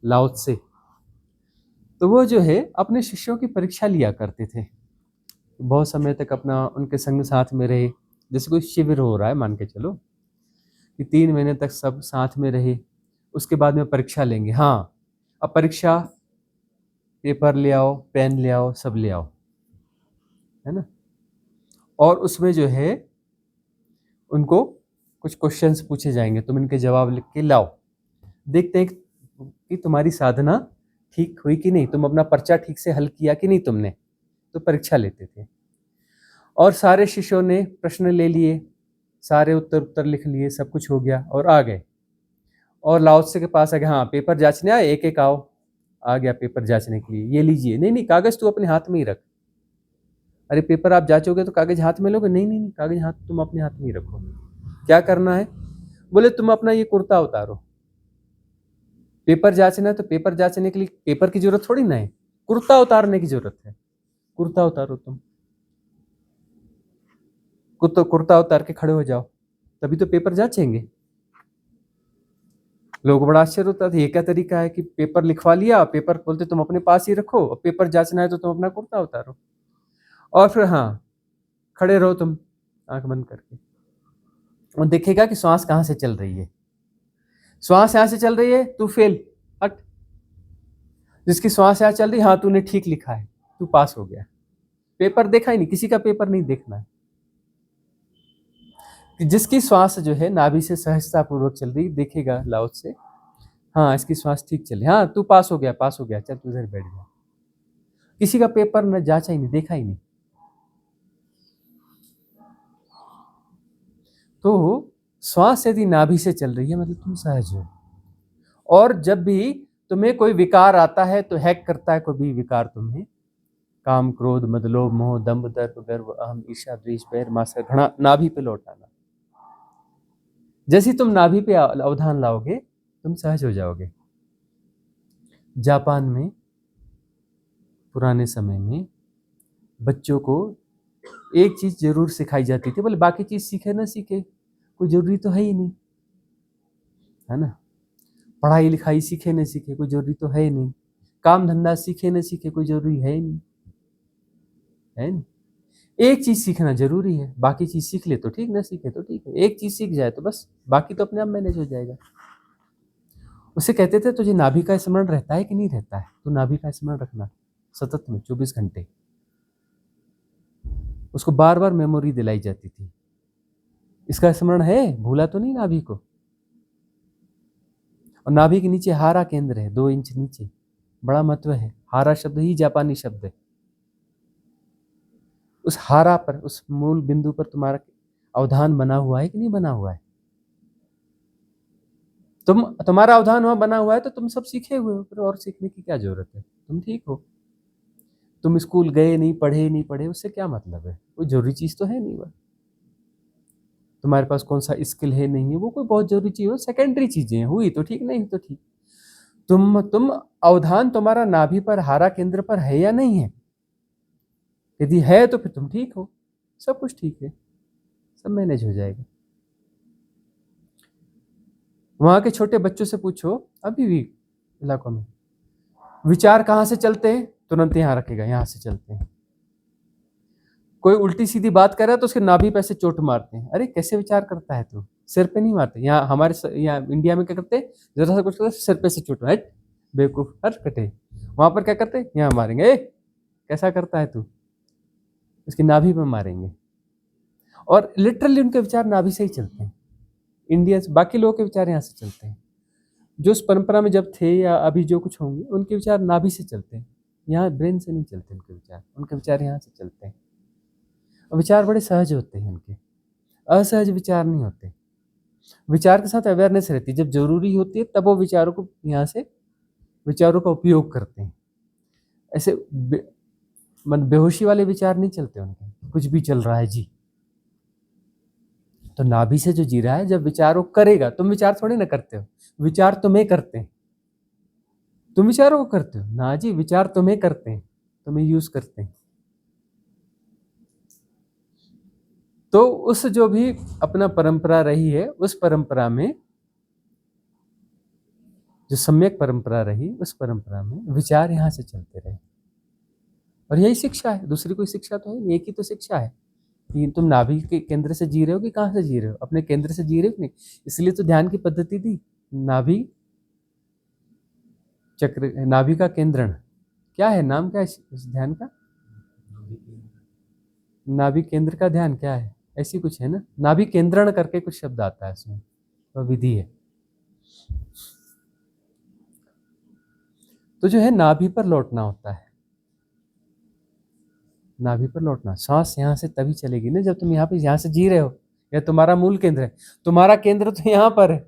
लाओ त्से, तो वो जो है अपने शिष्यों की परीक्षा लिया करते थे। बहुत समय तक अपना उनके संग साथ में रहे। जैसे कोई शिविर हो रहा है मान के चलो कि 3 महीने तक सब साथ में रहे, उसके बाद में परीक्षा लेंगे। हाँ, अब परीक्षा पेपर ले आओ, पेन ले आओ, सब ले आओ, है ना। और उसमें जो है उनको कुछ क्वेश्चंस पूछे जाएंगे, तुम इनके जवाब लिख के लाओ। देखते हैं कि तुम्हारी साधना ठीक हुई कि नहीं, तुम अपना पर्चा ठीक से हल किया कि नहीं तुमने। तो परीक्षा लेते थे और सारे शिष्यों ने प्रश्न ले लिए, सारे उत्तर लिख लिए, सब कुछ हो गया और आ गए। और लाओ त्से के पास आ गए, हाँ पेपर जांचने आए, एक एक आओ। आ गया पेपर जांचने के लिए, ये लीजिए। नहीं नहीं, कागज तू अपने हाथ में ही रख। अरे पेपर आप जांचोगे तो कागज हाथ में लोगे? नहीं नहीं, कागज हाथ तुम अपने हाथ में ही रखो। क्या करना है? बोले तुम अपना ये कुर्ता उतारो। पेपर जांचना है तो पेपर जांचने के लिए पेपर की जरूरत थोड़ी ना है, कुर्ता उतारने की जरूरत है। कुर्ता उतारो तुम, कुर्ता उतार के खड़े हो जाओ, तभी तो पेपर जांचेंगे। लोगों को बड़ा आश्चर्य होता था, ये क्या तरीका है कि पेपर लिखवा लिया, पेपर बोलते तुम अपने पास ही रखो, और पेपर जांचना है तो तुम अपना कुर्ता उतारो और फिर हाँ खड़े रहो तुम आंख बंद करके। और देखेगा कि श्वास कहाँ से चल रही है। श्वास यहाँ से चल रही है, तू फेल, हट। जिसकी श्वास यहाँ चल रही है, हाँ तूने ठीक लिखा है, तू पास हो गया। पेपर देखा ही नहीं, किसी का पेपर नहीं देखना है। जिसकी श्वास जो है नाभि से सहजता पूर्वक चल रही, देखेगा लाओ त्से, हाँ इसकी श्वास ठीक चल रही, हाँ तू पास हो गया, पास हो गया, चल तू इधर बैठ जा। किसी का पेपर न जांचा ही नहीं, देखा ही नहीं। तो श्वास यदि नाभि से चल रही है मतलब तुम सहज हो। और जब भी तुम्हें कोई विकार आता है तो हैक करता है कोई भी विकार तुम्हें, काम क्रोध मद लोभ मोह दंभ दर्प गर्व अहम ईर्ष्या द्वेष बैर मात्सर्य घृणा, नाभि पे लौटाना। जैसे तुम नाभि पे अवधान लाओगे तुम सहज हो जाओगे। जापान में पुराने समय में बच्चों को एक चीज जरूर सिखाई जाती थी, बोले बाकी चीज सीखे ना सीखे कोई जरूरी तो है ही नहीं, है ना। पढ़ाई लिखाई सीखे न सीखे कोई जरूरी तो है ही नहीं, काम धंधा सीखे न सीखे कोई जरूरी है ही नहीं, है नहीं। एक चीज सीखना जरूरी है, बाकी चीज सीख ले तो ठीक, ना सीखे तो ठीक है। एक चीज सीख जाए तो बस, बाकी तो अपने आप मैनेज हो जाएगा। उसे कहते थे तुझे नाभि का स्मरण रहता है कि नहीं रहता है, तो नाभि का स्मरण रखना सतत में 24 घंटे। उसको बार बार मेमोरी दिलाई जाती थी, इसका स्मरण है, भूला तो नहीं नाभि को। और नाभि के नीचे हारा केंद्र है, 2 इंच नीचे, बड़ा महत्व है। हारा शब्द ही जापानी शब्द है। उस हारा पर, उस मूल बिंदु पर तुम्हारा अवधान बना हुआ है कि नहीं बना हुआ है? तुम्हारा अवधान वहां बना हुआ है तो तुम सब सीखे हुए हो, फिर और सीखने की क्या जरूरत है? तुम ठीक हो। तुम स्कूल गए नहीं पढ़े, उससे क्या मतलब है? कोई जरूरी चीज तो है नहीं वह। तुम्हारे पास कौन सा स्किल है नहीं है, वो कोई बहुत जरूरी चीज हो, सेकेंडरी चीजें हैं। हुई तो ठीक, नहीं हुई तो ठीक। तुम अवधान तुम्हारा नाभि पर, हारा केंद्र पर है या नहीं है? यदि है तो फिर तुम ठीक हो, सब कुछ ठीक है, सब मैनेज हो जाएगा। वहां के छोटे बच्चों से पूछो, अभी भी इलाकों में विचार कहां से चलते हैं, तुरंत यहां रखेगा, यहां से चलते हैं। कोई उल्टी सीधी बात कर रहा है तो उसके नाभि पे से चोट मारते हैं। अरे कैसे विचार करता है तू? सिर पे नहीं मारते। यहाँ हमारे यहाँ इंडिया में क्या करते हैं, जरा सा कुछ करते सिर पे से चोट, हट बेवकूफ, हट कटे। वहां पर क्या करते, यहाँ मारेंगे, ए कैसा करता है तू, इसकी नाभि पे मारेंगे। और लिटरली उनके विचार नाभि से ही चलते हैं। इंडिया से बाकी लोगों के विचार यहाँ से चलते हैं, जो उस परंपरा में जब थे या अभी जो कुछ होंगे, उनके विचार नाभि से चलते हैं। यहाँ ब्रेन से नहीं चलते उनके विचार यहाँ से चलते हैं। और विचार बड़े सहज होते हैं उनके, असहज विचार नहीं होते। विचार के साथ अवेयरनेस रहती है, जब जरूरी होती है तब वो विचारों को यहाँ से विचारों का उपयोग करते हैं। ऐसे बेहोशी वाले विचार नहीं चलते उनके, कुछ भी चल रहा है जी। तो नाभि से जो जी रहा है, जब विचारों करेगा, तुम विचार थोड़ी ना करते हो, विचार तुम्हें करते हैं। तुम विचारों को करते हो ना जी, विचार तुम्हें करते हैं, तुम्हें यूज करते हैं। तो उस जो भी अपना परंपरा रही है, उस परंपरा में जो सम्यक परंपरा रही, उस परंपरा में विचार यहाँ से चलते रहे। और यही शिक्षा है, दूसरी कोई शिक्षा तो है नहीं, एक ही तो शिक्षा है कि तुम नाभि के केंद्र से जी रहे हो कि कहाँ से जी रहे हो, अपने केंद्र से जी रहे हो कि नहीं। इसलिए तो ध्यान की पद्धति दी, नाभि चक्र, नाभि का केंद्रण। क्या है नाम, क्या है इस ध्यान का? नाभि केंद्र का ध्यान क्या है, ऐसी कुछ है ना, नाभि केंद्रण करके कुछ शब्द आता है इसमें, वह विधि है। तो जो है नाभि पर लौटना होता है, नाभि पर लौटना। सांस यहाँ से तभी चलेगी ना जब तुम यहाँ से जी रहे हो, या तुम्हारा मूल केंद्र है। तुम्हारा केंद्र तो यहाँ पर है।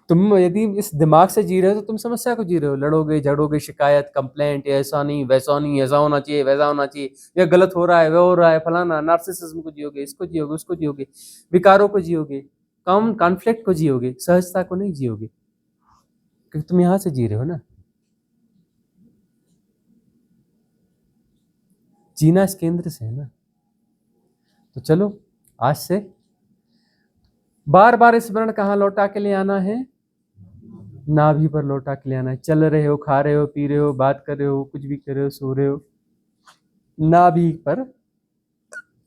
तुम यदि इस दिमाग से जी रहे हो तो तुम समस्या को जी रहे हो, लड़ोगे झगड़ोगे, शिकायत, कंप्लेंट, ऐसा नहीं वैसा नहीं, ऐसा होना चाहिए वैसा होना चाहिए, या गलत हो रहा है वो हो रहा है, फलाना, नार्सिसिज्म को जियोगे, इसको जियोगे, उसको जियोगे, विकारों को जियोगे, कॉन्फ्लिक्ट को जियोगे, सहजता को नहीं जियोगे, क्योंकि तुम यहाँ से जी रहे हो ना। जीना इस केंद्र से है ना। तो चलो आज से बार बार स्मरण कहाँ लौटा के ले आना है, नाभि पर लौटा के ले आना है। चल रहे हो, खा रहे हो, पी रहे हो, बात कर रहे हो, कुछ भी कर रहे हो, सो रहे हो, नाभि पर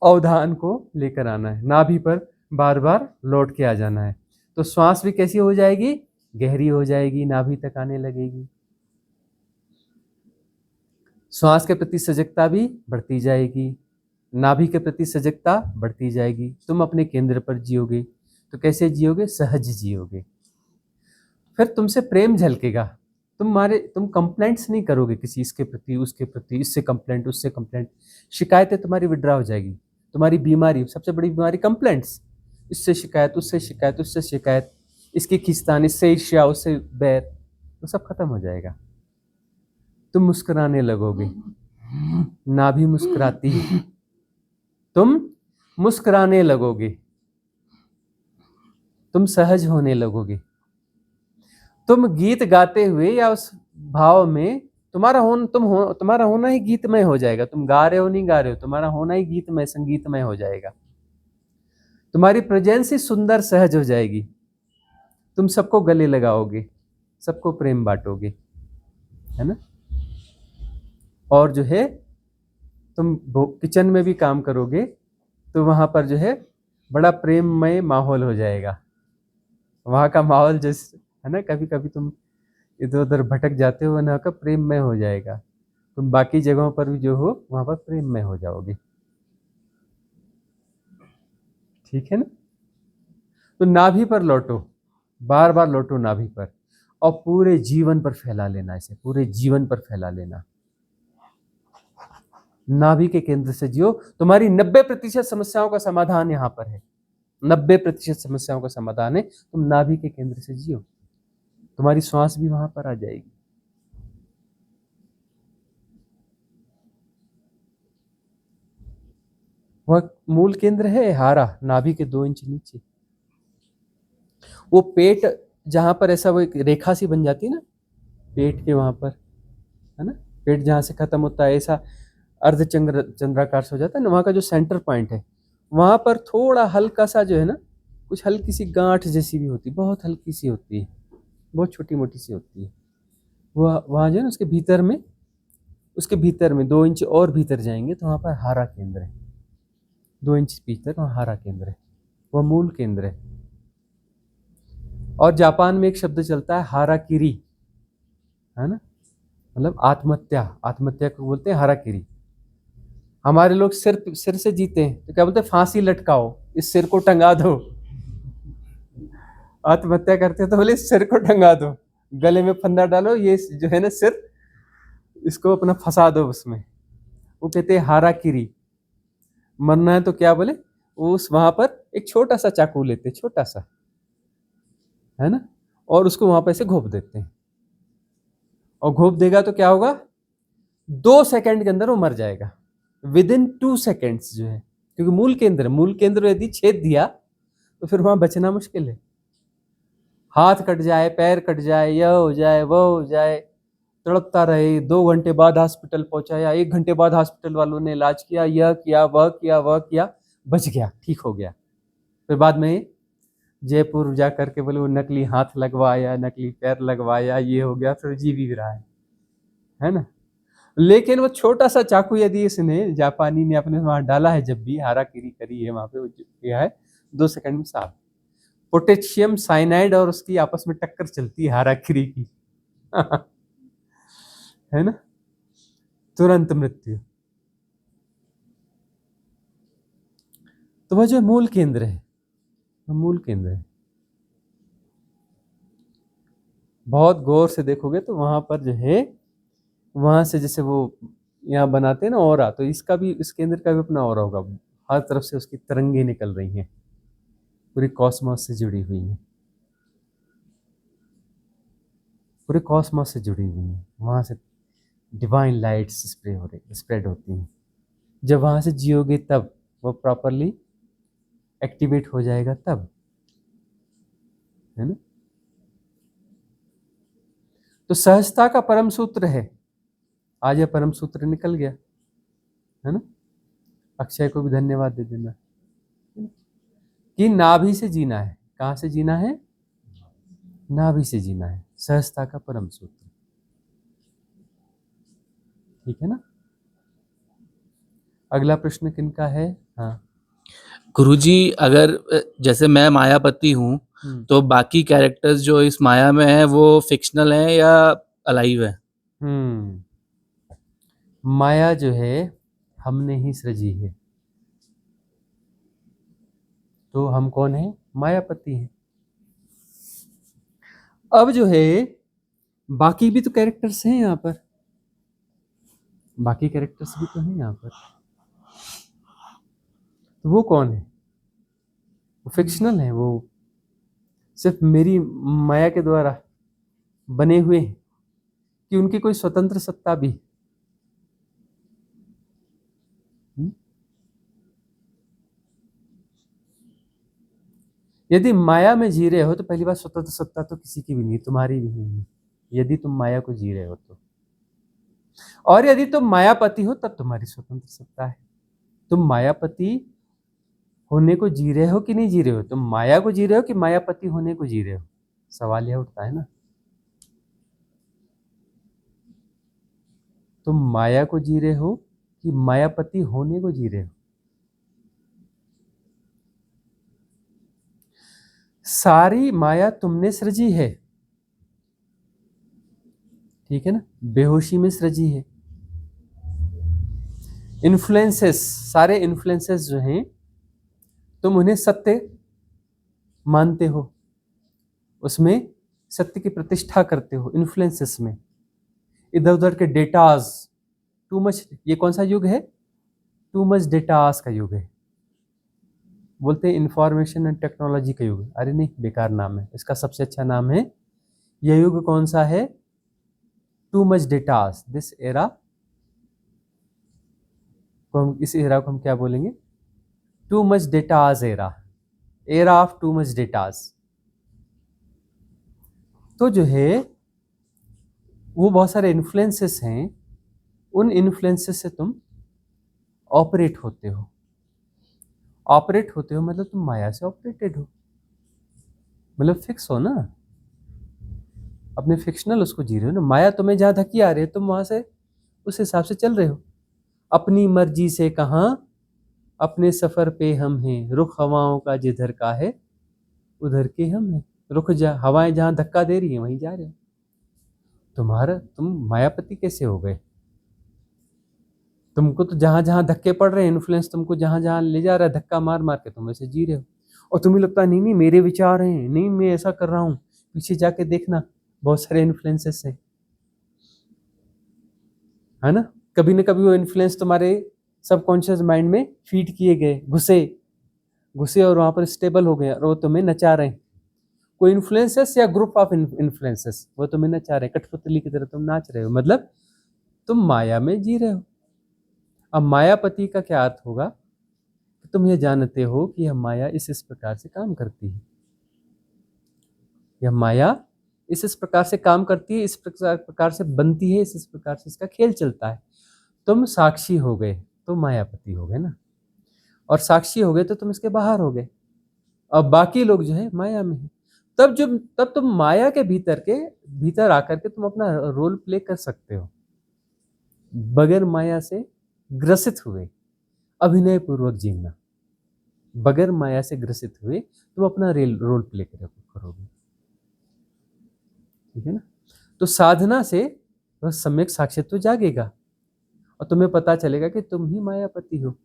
अवधान को लेकर आना है, नाभि पर बार बार लौट के आ जाना है। तो श्वास भी कैसी हो जाएगी, गहरी हो जाएगी, नाभि तक आने लगेगी। श्वास के प्रति सजगता भी बढ़ती जाएगी, नाभि के प्रति सजगता बढ़ती जाएगी। तुम अपने केंद्र पर जियोगे तो कैसे जियोगे, सहज जियोगे। फिर तुमसे प्रेम झलकेगा। तुम कंप्लेंट्स नहीं करोगे किसी इसके प्रति उसके प्रति, इससे कंप्लेंट उससे कंप्लेंट, शिकायतें तुम्हारी विड्रा हो जाएगी। तुम्हारी बीमारी, सबसे बड़ी बीमारी कंप्लेंट्स, इससे शिकायत उससे शिकायत उससे शिकायत, इसकी खींचतान, इससे ईर्ष्या उससे बैर, तो सब खत्म हो जाएगा। तुम मुस्कुराने लगोगे, नाभि मुस्कुराती है, तुम मुस्कुराने लगोगे, तुम सहज होने लगोगे। तुम गीत गाते हुए या उस भाव में तुम्हारा होना ही गीतमय हो जाएगा। तुम गा रहे हो नहीं गा रहे हो, तुम्हारा होना ही गीतमय, संगीतमय हो जाएगा। तुम्हारी प्रेजेंस ही सुंदर सहज हो जाएगी। तुम सबको गले लगाओगे, सबको प्रेम बांटोगे। है ना। और जो है तुम किचन में भी काम करोगे तो वहाँ पर जो है बड़ा प्रेममय माहौल हो जाएगा। वहाँ का माहौल जैसे है ना, कभी कभी तुम इधर उधर भटक जाते हो, वहाँ का प्रेममय हो जाएगा। तुम बाकी जगहों पर भी जो हो वहाँ पर प्रेममय हो जाओगे। ठीक है ना। तो नाभि पर लौटो, बार बार लौटो नाभि पर, और पूरे जीवन पर फैला लेना इसे, पूरे जीवन पर फैला लेना। नाभि के केंद्र से जियो। तुम्हारी 90% समस्याओं का समाधान यहाँ पर है। 90% समस्याओं का समाधान है। तुम नाभि के केंद्र से जियो, तुम्हारी श्वास भी वहां पर आ जाएगी। वह मूल केंद्र है हारा, नाभि के 2 इंच नीचे। वो पेट जहां पर ऐसा वो एक रेखा सी बन जाती है ना, पेट के वहां पर, है ना, पेट जहां से खत्म होता है ऐसा चंद्राकार से हो जाता है ना, वहां का जो सेंटर पॉइंट है वहां पर थोड़ा हल्का सा जो है ना, कुछ हल्की सी गांठ जैसी भी होती है, बहुत हल्की सी होती है, बहुत छोटी मोटी सी होती है। वह वहाँ जो है ना उसके भीतर में 2 इंच और भीतर जाएंगे तो वहाँ पर हारा केंद्र है। 2 इंच भीतर वहाँ हारा केंद्र है, वह मूल केंद्र है। और जापान में एक शब्द चलता है हाराकिरी, है ना, मतलब आत्महत्या, आत्महत्या को बोलते हैं हाराकिरी। हमारे लोग सिर से जीते हैं तो क्या बोलते हैं, फांसी लटकाओ, इस सिर को टंगा दो। आत्महत्या करते हैं तो बोले सिर को टंगा दो, गले में फंदा डालो, ये जो है ना सिर, इसको अपना फंसा दो उसमें। वो कहते हैं हाराकिरी। मरना है तो क्या बोले, उस वहां पर एक छोटा सा चाकू लेते, छोटा सा, है ना, और उसको वहां पर ऐसे घोप देते हैं। और घोप देगा तो क्या होगा, 2 सेकंड के अंदर वो मर जाएगा, विदिन 2 सेकेंड्स जो है, क्योंकि मूल केंद्र यदि छेद दिया तो फिर वहां बचना मुश्किल है। हाथ कट जाए, पैर कट जाए, यह हो जाए, वह हो जाए, तड़पता रहे, 2 घंटे बाद हॉस्पिटल पहुंचाया, 1 घंटे बाद हॉस्पिटल वालों ने इलाज किया, यह किया, वह किया, वह किया, बच गया, ठीक हो गया। फिर बाद में जयपुर जा करके बोले वो नकली हाथ लगवाया, नकली पैर लगवाया, ये हो गया, फिर जी भी रहा है ना। लेकिन वो छोटा सा चाकू यदि इसने, जापानी ने अपने वहां डाला है, जब भी हाराकिरी करी है वहां पे, वो किया है, 2 सेकंड में साफ। पोटेशियम साइनाइड और उसकी आपस में टक्कर चलती है हाराकिरी की। है ना, तुरंत मृत्यु। तो वह जो मूल केंद्र है, वह मूल केंद्र है। बहुत गौर से देखोगे तो वहां पर जो है, वहां से जैसे वो यहाँ बनाते हैं ना ऑरा, तो इसका भी, इस केंद्र का भी अपना ऑरा होगा। हर तरफ से उसकी तरंगे निकल रही हैं, पूरी कॉस्मोस से जुड़ी हुई हैं, पूरे कॉस्मोस से जुड़ी हुई हैं। वहां से डिवाइन लाइट्स स्प्रेड होती हैं। जब वहां से जियोगे तब वो प्रॉपरली एक्टिवेट हो जाएगा, तब, है ना। तो सहजता का परम सूत्र है, आज यह परम सूत्र निकल गया, है ना। अक्षय को भी धन्यवाद दे देना कि नाभि से जीना है। कहां से जीना है, नाभि से जीना है, सहजता का परम सूत्र। ठीक है ना। अगला प्रश्न किनका है। हाँ गुरुजी, अगर जैसे मैं मायापति हूँ, तो बाकी कैरेक्टर्स जो इस माया में है वो फिक्शनल हैं या अलाइव है? माया जो है हमने ही सृजी है, तो हम कौन है, मायापति हैं। अब जो है बाकी भी तो कैरेक्टर्स हैं यहाँ पर, बाकी कैरेक्टर्स भी तो हैं यहाँ पर, तो वो कौन है, वो फिक्शनल है, वो सिर्फ मेरी माया के द्वारा बने हुए हैं कि उनकी कोई स्वतंत्र सत्ता भी। यदि माया में जी रहे हो तो पहली बात, स्वतंत्र सत्ता तो किसी की भी नहीं, तुम्हारी भी नहीं है, यदि तुम माया को जी रहे हो तो। और यदि तुम मायापति हो तब तुम्हारी स्वतंत्र सत्ता है। तुम मायापति होने को जी रहे हो कि नहीं जी रहे हो, तुम माया को जी रहे हो कि मायापति होने को जी रहे हो, सवाल यह उठता है ना। तुम माया को जी रहे हो कि मायापति होने को जी रहे हो? सारी माया तुमने सृजी है, ठीक है ना, बेहोशी में सृजी है। इन्फ्लुएंसेस, सारे इन्फ्लुएंसेस जो हैं तुम उन्हें सत्य मानते हो, उसमें सत्य की प्रतिष्ठा करते हो। इन्फ्लुएंसेस में इधर उधर के डेटाज, टू मच, ये कौन सा युग है? टू मच डेटाज का युग है, बोलते हैं इंफॉर्मेशन एंड टेक्नोलॉजी का युग। अरे नहीं, बेकार नाम है इसका, सबसे अच्छा नाम है, यह युग कौन सा है? Too much datas. This era को हम, इस एरा को हम क्या बोलेंगे? Too much datas era, era of too much datas. तो जो है वो बहुत सारे इन्फ्लुएंसेस हैं, उन इन्फ्लुएंसेस से तुम ऑपरेट होते हो। ऑपरेट होते हो मतलब तुम माया से ऑपरेटेड हो, मतलब फिक्स हो ना, अपने फिक्शनल उसको जी रहे हो ना। माया तुम्हें जहाँ धक्की आ रही है तुम वहां से उस हिसाब से चल रहे हो, अपनी मर्जी से। कहाँ? अपने सफर पे हम हैं, रुख हवाओं का जिधर का है उधर के हम हैं। रुख हवाएं जहाँ धक्का दे रही हैं वहीं जा रहे हो। तुम मायापति कैसे हो गए? तुमको तो जहां जहां धक्के पड़ रहे हैं, इन्फ्लुएंस तुमको जहां जहां ले जा रहा है धक्का मार मार के, तुम वैसे जी रहे हो। और तुम्हें लगता है नहीं नहीं मेरे विचार हैं, नहीं मैं ऐसा कर रहा हूँ। पीछे जाके देखना, बहुत सारे इन्फ्लुएंसेस हैं, है ना। कभी ना कभी वो इन्फ्लुएंस तुम्हारे सबकॉन्शियस माइंड में फीड किए गए, घुसे और वहां पर स्टेबल हो गए और वो तुम्हें नचा रहे हैं। कोई इन्फ्लुएंसेस या ग्रुप ऑफ इन्फ्लुएंसेस वो तुम्हें नचा रहे हैं, कठपुतली की तरह तुम नाच रहे हो, मतलब तुम माया में जी रहे हो। अब मायापति का क्या अर्थ होगा? कि तुम ये जानते हो कि यह माया इस प्रकार से काम करती है, यह माया इस प्रकार से काम करती है, इस प्रकार से बनती है, इस प्रकार से इसका खेल चलता है। तुम साक्षी हो गए तो मायापति हो गए ना, और साक्षी हो गए तो तुम इसके बाहर हो गए। अब बाकी लोग जो है माया में है। तब तुम माया के भीतर आकर के तुम अपना रोल प्ले कर सकते हो, बगैर माया से ग्रसित हुए, अभिनय पूर्वक जीना। बगैर माया से ग्रसित हुए तुम अपना रोल प्ले करोगे, ठीक है ना। तो साधना से वह सम्यक साक्षित्व जागेगा और तुम्हें पता चलेगा कि तुम ही मायापति हो,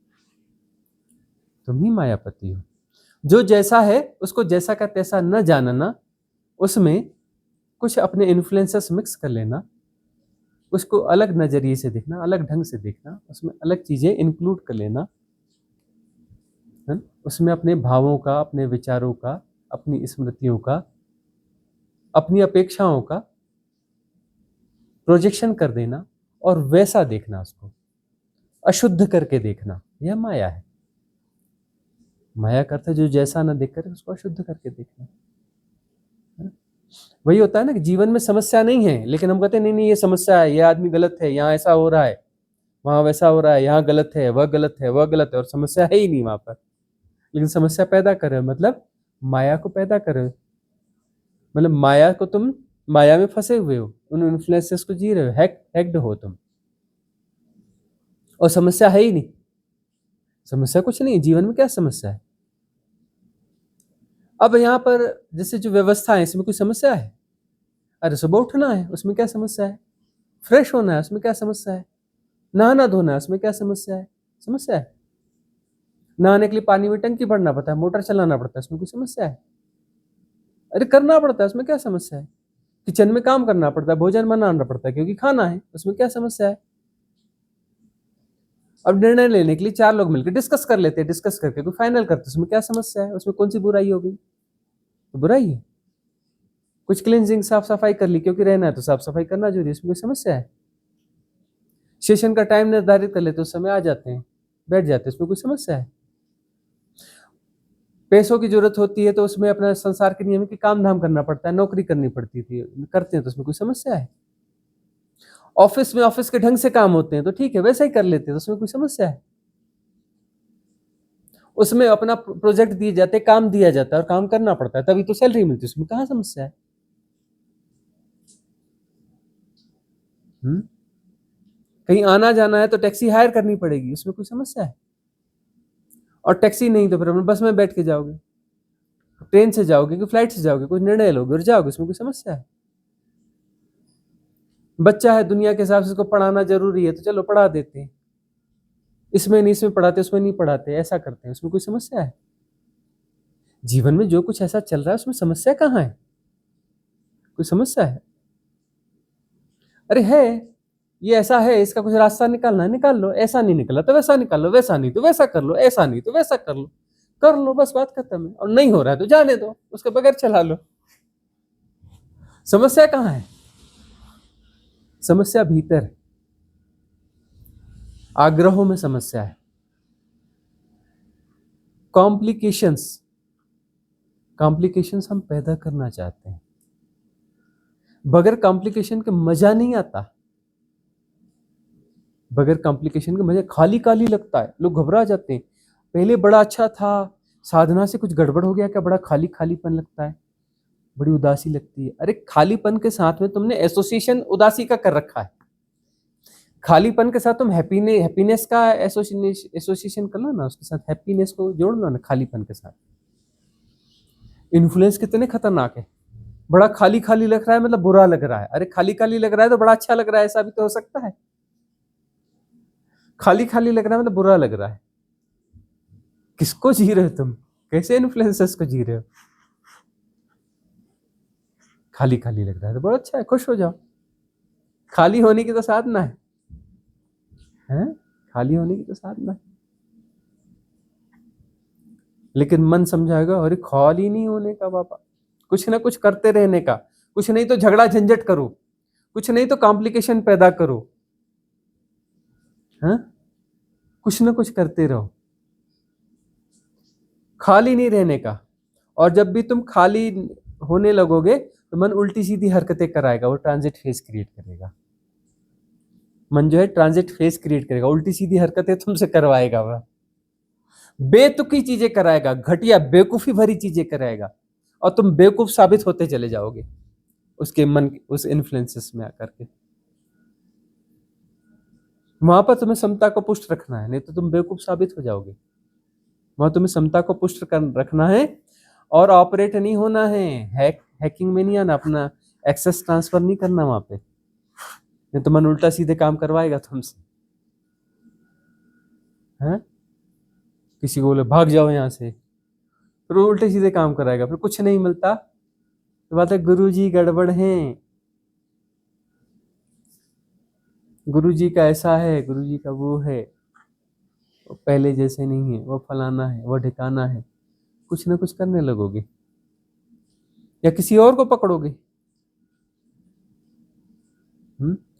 तुम ही मायापति हो। जो जैसा है उसको जैसा का तैसा न जानना, उसमें कुछ अपने इन्फ्लुएंसेस मिक्स कर लेना, उसको अलग नजरिए से देखना, अलग ढंग से देखना, उसमें अलग चीजें इंक्लूड कर लेना, है ना? उसमें अपने भावों का, अपने विचारों का, अपनी स्मृतियों का, अपनी अपेक्षाओं का प्रोजेक्शन कर देना और वैसा देखना, उसको अशुद्ध करके देखना, यह माया है। माया का अर्थ है जो जैसा ना देखकर उसको अशुद्ध करके देखना, है ना? वही होता है ना कि जीवन में समस्या नहीं है, लेकिन हम कहते हैं नहीं नहीं ये समस्या है, ये आदमी गलत है, यहाँ ऐसा हो रहा है, वहां वैसा हो रहा है, यहाँ गलत है, वह गलत है, वह गलत है, और समस्या है ही नहीं वहां पर। लेकिन समस्या पैदा कर रहे हो, मतलब माया को पैदा कर रहे हो, मतलब माया को, तुम माया में फंसे हुए हो, उन इन्फ्लुएंसेस को जी रहे हो, हैक्ड हो तुम, और समस्या है ही नहीं। समस्या कुछ नहीं, जीवन में क्या समस्या है? अब यहाँ पर जैसे जो व्यवस्था है इसमें कोई समस्या है? अरे सुबह उठना है, उसमें क्या समस्या है? फ्रेश होना है, उसमें क्या समस्या है? नहाना धोना है, उसमें क्या समस्या है? समस्या है। नहाने के लिए पानी में टंकी भरना पड़ता है, मोटर चलाना पड़ता है, उसमें कोई समस्या है? अरे करना पड़ता है, उसमें क्या समस्या है? किचन में काम करना पड़ता है, भोजन बनाना पड़ता है क्योंकि खाना है, उसमें क्या समस्या है? अब निर्णय लेने के लिए 4 लोग मिलकर डिस्कस कर लेते हैं, डिस्कस करके कोई फाइनल करते हैं, उसमें क्या समस्या है? उसमें कौन सी बुराई हो गई? तो बुराई है। कुछ क्लींजिंग, साफ सफाई कर ली, क्योंकि रहना है तो साफ सफाई करना जरूरी है, इसमें कोई समस्या है? सेशन का टाइम निर्धारित कर लेते, उस समय आ जाते हैं, बैठ जाते हैं, उसमें कोई समस्या है? पैसों की जरूरत होती है तो उसमें अपना संसार के नियम की काम धाम करना पड़ता है, नौकरी करनी पड़ती थी, करते हैं तो उसमें कोई समस्या है? ऑफिस में ऑफिस के ढंग से काम होते हैं तो ठीक है, वैसा ही कर लेते हैं, तो उसमें कोई समस्या है? उसमें अपना प्रोजेक्ट दिए जाते, काम दिया जाता है और काम करना पड़ता है, तभी तो सैलरी मिलती है, उसमें कहाँ समस्या है? कहीं आना जाना है तो टैक्सी हायर करनी पड़ेगी, उसमें कोई समस्या है? और टैक्सी नहीं तो फिर अपने बस में बैठ के जाओगे, ट्रेन से जाओगे कि फ्लाइट से जाओगे, कुछ निर्णय लोगे और जाओगे, उसमें कोई समस्या है? बच्चा है, दुनिया के हिसाब से उसको पढ़ाना जरूरी है तो चलो पढ़ा देते हैं, इसमें नहीं, इसमें पढ़ाते, उसमें नहीं पढ़ाते, ऐसा करते हैं, उसमें कोई समस्या है? जीवन में जो कुछ ऐसा चल रहा है उसमें समस्या कहाँ है? कोई समस्या है? अरे है, ये ऐसा है, इसका कुछ रास्ता निकालना है, निकाल लो, ऐसा नहीं निकला तो वैसा निकाल लो, वैसा नहीं तो वैसा कर लो, ऐसा नहीं तो वैसा कर लो, बस बात खत्म है। और नहीं हो रहा है तो जाने दो, उसके बगैर चला लो। समस्या कहाँ है? समस्या भीतर है, आग्रहों में समस्या है, कॉम्प्लिकेशंस हम पैदा करना चाहते हैं। बगैर कॉम्प्लिकेशन के मजा नहीं आता, बगैर कॉम्प्लिकेशन के मजा खाली खाली लगता है, लोग घबरा जाते हैं। पहले बड़ा अच्छा था, साधना से कुछ गड़बड़ हो गया क्या, बड़ा खाली खालीपन लगता है, बड़ी उदासी लगती है। अरे खालीपन के साथ में तुमने एसोसिएशन उदासी का कर रखा है, खालीपन के साथ तुम हैप्पीनेस का एसोसिएशन कर लो ना, उसके साथ हैप्पीनेस को जोड़ लो ना खालीपन के साथ। इन्फ्लुएंस कितने खतरनाक है, बड़ा खाली खाली लग रहा है मतलब बुरा लग रहा है, अरे खाली खाली लग रहा है तो बड़ा अच्छा लग रहा है, ऐसा भी तो हो सकता है। खाली खाली लग रहा है मतलब बुरा लग रहा है, किसको जी रहे हो तुम, कैसे इन्फ्लुएंसर्स को जी रहे हो? खाली खाली लग रहा है तो बड़ा अच्छा है, खुश हो जाओ, खाली होने की तो साधना है, हैं? खाली होने की तो साधना है। लेकिन मन समझाएगा अरे खाली नहीं होने का बाबा, कुछ ना कुछ करते रहने का, कुछ नहीं तो झगड़ा झंझट करो, कुछ नहीं तो कॉम्प्लिकेशन पैदा करो, हैं? कुछ ना कुछ करते रहो, खाली नहीं रहने का। और जब भी तुम खाली होने लगोगे तो मन उल्टी सीधी हरकतें कराएगा, वो ट्रांजिट फेज क्रिएट करेगा। मन जो है ट्रांजिट फेज क्रिएट करेगा, उल्टी सीधी हरकतें तुमसे करवाएगा, वह बेतुकी चीजें कराएगा, घटिया बेवकूफी भरी चीजें कराएगा, और तुम बेवकूफ साबित होते चले जाओगे उसके मन, उस इन्फ्लुएंसेस में आकर के। वहां पर तुम्हें समता को पुष्ट रखना है, नहीं तो तुम बेवकूफ साबित हो जाओगे। वहां तुम्हें समता को पुष्ट रखना है और ऑपरेट नहीं होना है, हैकिंग में नहीं आना, अपना एक्सेस ट्रांसफर नहीं करना वहां पे, नहीं तो मन उल्टा सीधे काम करवाएगा तुमसे, हैं? किसी को बोले भाग जाओ यहाँ से, फिर वो उल्टे सीधे काम कराएगा, फिर कुछ नहीं मिलता तो बात है गुरुजी गड़बड़ हैं, गुरुजी का ऐसा है, गुरुजी का वो है, वो पहले जैसे नहीं है, वो फलाना है, वो ठिकाना है, कुछ ना कुछ करने लगोगे या किसी और को पकड़ोगे।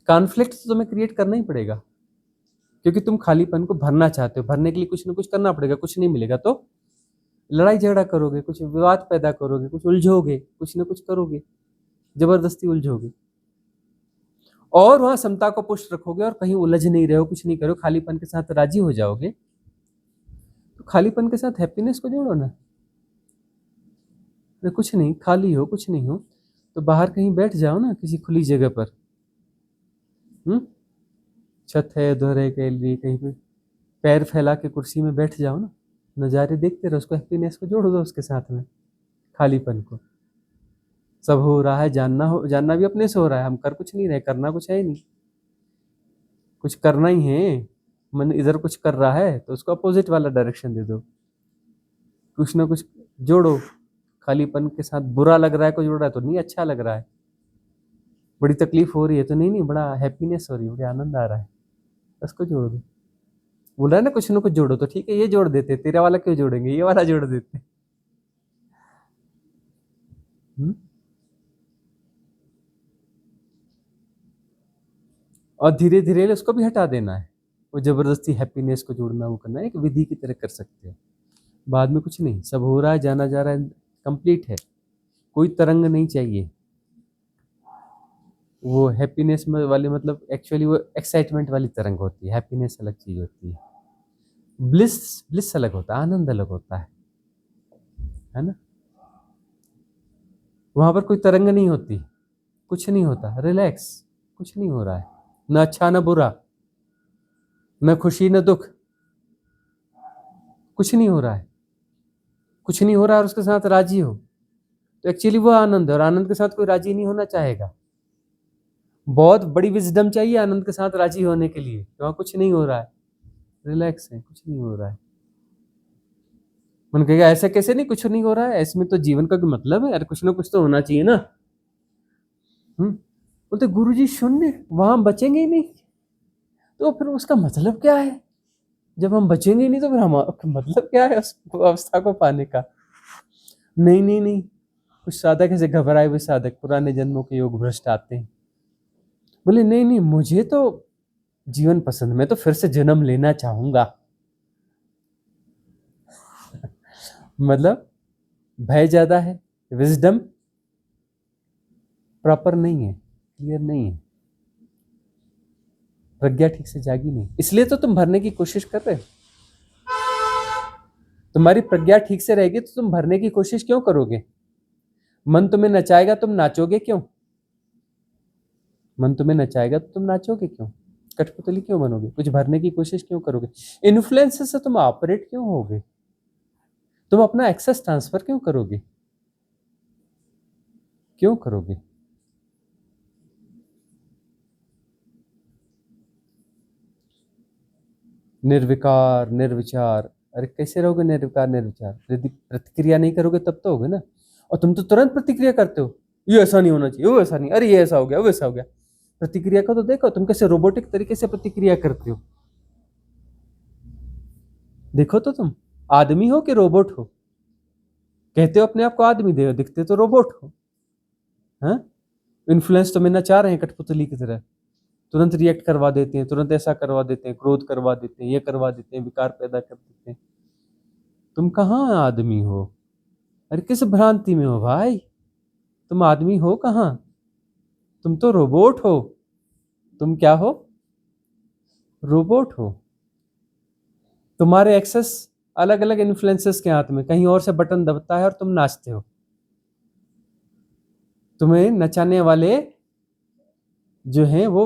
कॉन्फ्लिक्ट तो तुम्हें क्रिएट करना ही पड़ेगा, क्योंकि तुम खालीपन को भरना चाहते हो, भरने के लिए कुछ ना कुछ करना पड़ेगा, कुछ नहीं मिलेगा तो लड़ाई झगड़ा करोगे, कुछ विवाद पैदा करोगे, कुछ उलझोगे, कुछ ना कुछ करोगे, जबरदस्ती उलझोगे, और वहां समता को पुष्ट रखोगे और कहीं उलझ नहीं रहे हो, कुछ नहीं करो, खालीपन के साथ राजी हो जाओगे, तो खालीपन के साथ हैप्पीनेस को जोड़ो ना। कुछ नहीं, खाली हो, कुछ नहीं हो तो बाहर कहीं बैठ जाओ ना, किसी खुली जगह पर, छत है, दोहरे के लिए कहीं पे पैर फैला के कुर्सी में बैठ जाओ ना, नज़ारे देखते रहो, उसको हैप्पीनेस को जोड़ दो उसके साथ में, खालीपन को। सब हो रहा है, जानना भी अपने से हो रहा है, हम कर कुछ नहीं रहे, करना कुछ है ही नहीं, कुछ करना ही है। मन इधर कुछ कर रहा है तो उसको अपोजिट वाला डायरेक्शन दे दो, कुछ ना कुछ जोड़ो। खालीपन के साथ बुरा लग रहा है, कोई जोड़ रहा है तो नहीं अच्छा लग रहा है, बड़ी तकलीफ हो रही है तो नहीं बड़ा हैप्पीनेस हो रही है, बड़ा आनंद आ रहा है, उसको जोड़ दो। बोल रहा है ना कुछ ना कुछ जोड़ो, तो ठीक है ये जोड़ देते, तेरा वाला क्यों जोड़ेंगे, ये वाला जोड़ देते। और धीरे धीरे उसको भी हटा देना है, वो जबरदस्ती हैप्पीनेस को जोड़ना वो करना है, एक विधि की तरह कर सकते हैं। बाद में कुछ नहीं, सब हो रहा है, जाना जा रहा है, कंप्लीट है, कोई तरंग नहीं चाहिए। वो हैप्पीनेस वाली मतलब एक्चुअली वो एक्साइटमेंट वाली तरंग होती है, हैप्पीनेस अलग चीज होती है, ब्लिस अलग होता है, आनंद अलग होता है ना। वहां पर कोई तरंग नहीं होती, कुछ नहीं होता, रिलैक्स, कुछ नहीं हो रहा है, ना अच्छा ना बुरा, न खुशी न दुख, कुछ नहीं हो रहा है, कुछ नहीं हो रहा है और उसके साथ राजी हो, तो एक्चुअली वो आनंद है, और आनंद के साथ कोई राजी नहीं होना चाहेगा। बहुत बड़ी विजडम चाहिए आनंद के साथ राजी होने के लिए। वहाँ कुछ नहीं हो रहा है, रिलैक्स है, कुछ नहीं हो रहा है। मन कहेगा ऐसा कैसे नहीं, कुछ नहीं हो रहा है, इसमें तो जीवन का मतलब है, अरे कुछ ना कुछ तो होना चाहिए ना। बोलते गुरुजी शून्य, वहां बचेंगे ही नहीं, तो फिर उसका मतलब क्या है? जब हम बचेंगे ही नहीं तो फिर हमारा मतलब क्या है उस अवस्था को पाने का? नहीं नहीं नहीं, कुछ साधक ऐसे घबराए हुए साधक, पुराने जन्मों के योग भ्रष्ट आते हैं, बोले नहीं नहीं मुझे तो जीवन पसंद, मैं तो फिर से जन्म लेना चाहूंगा। मतलब भय ज्यादा है, विजडम प्रॉपर नहीं है, क्लियर नहीं है, प्रज्ञा ठीक से जागी नहीं, इसलिए तो तुम भरने की कोशिश कर रहे हो। तुम्हारी प्रज्ञा ठीक से रहेगी तो तुम भरने की कोशिश क्यों करोगे? मन तुम्हें नचाएगा, तुम नाचोगे क्यों? मन तुम्हें नचाएगा तो तुम नाचोगे क्यों? कठपुतली क्यों बनोगे? कुछ भरने की कोशिश क्यों करोगे? इन्फ्लुएंस से तुम ऑपरेट क्यों होगे? तुम अपना एक्सेस ट्रांसफर क्यों करोगे? क्यों करोगे? निर्विकार निर्विचार, अरे कैसे रहोगे निर्विकार निर्विचार? यदि प्रतिक्रिया नहीं करोगे तब तो होगे ना। और तुम तो तुरंत प्रतिक्रिया करते हो, ये ऐसा नहीं होना चाहिए, वो ऐसा नहीं, अरे ये ऐसा हो गया, वो ऐसा हो गया। प्रतिक्रिया को तो देखो, तुम कैसे रोबोटिक तरीके से प्रतिक्रिया करते हो। देखो तो तुम आदमी हो कि रोबोट हो? कहते हो अपने आप को आदमी, दे दिखते तो रोबोट हो। हाँ, इन्फ्लुएंस तुम्हें नचा रहे हैं कठपुतली की तरह, तुरंत रिएक्ट करवा देते हैं, तुरंत ऐसा करवा देते हैं, क्रोध करवा देते हैं, ये करवा देते हैं, विकार पैदा कर देते हैं। तुम कहाँ आदमी हो? अरे किस भ्रांति में हो भाई? तुम आदमी हो कहाँ? तुम तो रोबोट हो। तुम क्या हो? रोबोट हो। तुम्हारे एक्सेस अलग अलग इन्फ्लुएंसेस के हाथ में, कहीं और से बटन दबता है और तुम नाचते हो। तुम्हें नचाने वाले जो हैं वो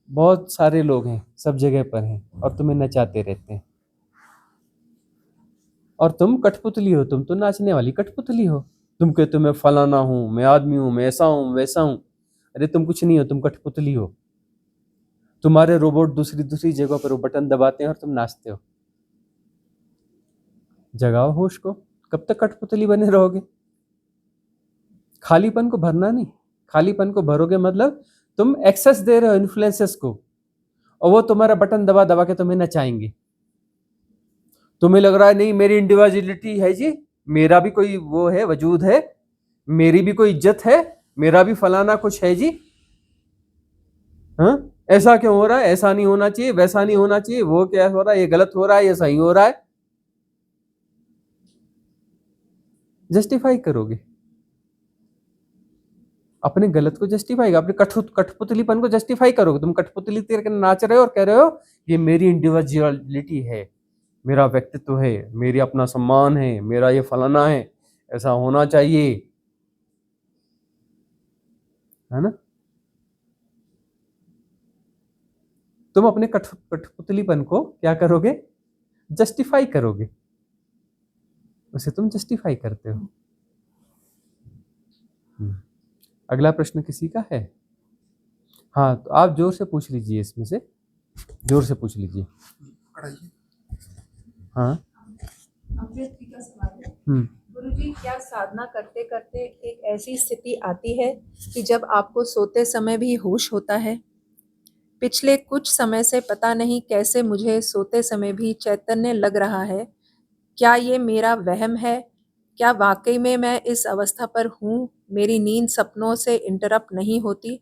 बहुत सारे लोग हैं, सब जगह पर हैं, और तुम्हें नचाते रहते हैं। और तुम कठपुतली हो, तुम तो नाचने वाली कठपुतली हो। तुम कहते हो मैं फलाना हूं, मैं आदमी हूं, मैं ऐसा हूं, वैसा हूं। अरे तुम कुछ नहीं हो, तुम कठपुतली हो। तुम्हारे रोबोट दूसरी दूसरी जगहों पर वो बटन दबाते हैं और तुम नाचते हो। जगाओ होश को, कब तक कठपुतली बने रहोगे? खालीपन को भरना नहीं, खालीपन को भरोगे मतलब तुम एक्सेस दे रहे हो इन्फ्लुएंसेस को, और वो तुम्हारा बटन दबा दबा के तुम्हें नचाएंगे। तुम्हें लग रहा है नहीं मेरी इंडिविजुअलिटी है जी, मेरा भी कोई वो है, वजूद है, मेरी भी कोई इज्जत है, मेरा भी फलाना कुछ है जी। हाँ, ऐसा क्यों हो रहा है? ऐसा नहीं होना चाहिए, वैसा नहीं होना चाहिए, वो क्या हो रहा है, ये गलत हो रहा है, ये सही हो रहा है। जस्टिफाई करोगे अपने गलत को, जस्टिफाई, अपने कठपुतलीपन को जस्टिफाई करोगे। तुम कठपुतली करके नाच रहे हो और कह रहे हो ये मेरी इंडिविजुअलिटी है, मेरा व्यक्तित्व है, मेरी अपना सम्मान है, मेरा ये फलाना है, ऐसा होना चाहिए, है ना? तुम अपने कठपुतलीपन को क्या करोगे? जस्टिफाई करोगे, उसे तुम जस्टिफाई करते हो। अगला प्रश्न किसी का है? हाँ, तो आप जोर से पूछ लीजिए, इसमें से जोर से पूछ लीजिए। हाँ, अमृत का सवाल है। गुरुजी, क्या साधना करते करते एक ऐसी स्थिति आती है कि जब आपको सोते समय भी होश होता है? पिछले कुछ समय से पता नहीं कैसे मुझे सोते समय भी चैतन्य लग रहा है। क्या ये मेरा वहम है? क्या वाकई में मैं इस अवस्था पर हूँ? मेरी नींद सपनों से इंटरप्ट नहीं होती।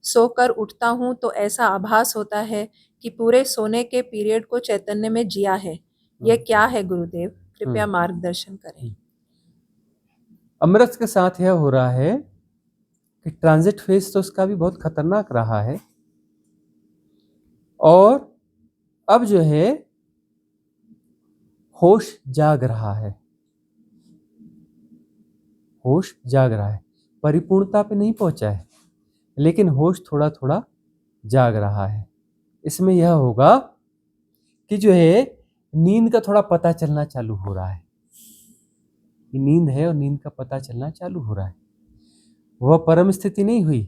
सोकर उठता हूँ तो ऐसा आभास होता है कि पूरे सोने के पीरियड को चैतन्य में जिया है। यह क्या है गुरुदेव? कृपया मार्गदर्शन करें। अमृत के साथ यह हो रहा है कि ट्रांजिट फेज तो उसका भी बहुत खतरनाक रहा है, और अब जो है होश जाग रहा है, होश जाग रहा है, परिपूर्णता पे नहीं पहुंचा है, लेकिन होश थोड़ा थोड़ा जाग रहा है। इसमें यह होगा कि जो है नींद का थोड़ा पता चलना चालू हो रहा है, कि नींद है और नींद का पता चलना चालू हो रहा है। वह परम स्थिति नहीं हुई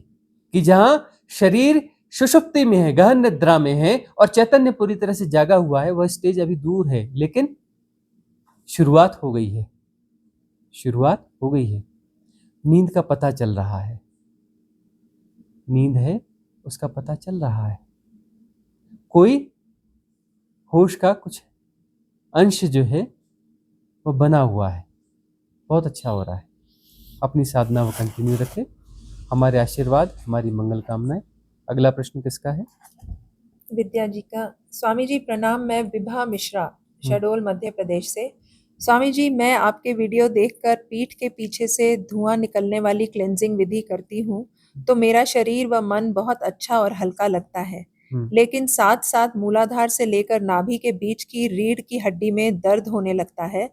कि जहां शरीर सुषुप्ति में है, गहन निद्रा में है और चैतन्य पूरी तरह से जागा हुआ है। वह स्टेज अभी दूर है, लेकिन शुरुआत हो गई है, शुरुआत हो गई है। नींद का पता चल रहा है, नींद है उसका पता चल रहा है। कोई होश का कुछ अंश जो है वो बना हुआ है। बहुत अच्छा हो रहा है। अपनी साधना वो कंटिन्यू रखें। हमारे आशीर्वाद, हमारी मंगल कामनाएं। अगला प्रश्न किसका है? विद्या जी का। स्वामी जी प्रणाम, मैं विभा मिश्रा, शहडोल मध्य प्रदेश से। स्वामी जी, मैं आपके वीडियो देखकर पीठ के पीछे से धुआं निकलने वाली क्लेंजिंग विधि करती हूँ तो मेरा शरीर व मन बहुत अच्छा और हल्का लगता है, लेकिन साथ साथ मूलाधार से लेकर नाभि के बीच की रीढ़ की हड्डी में दर्द होने लगता है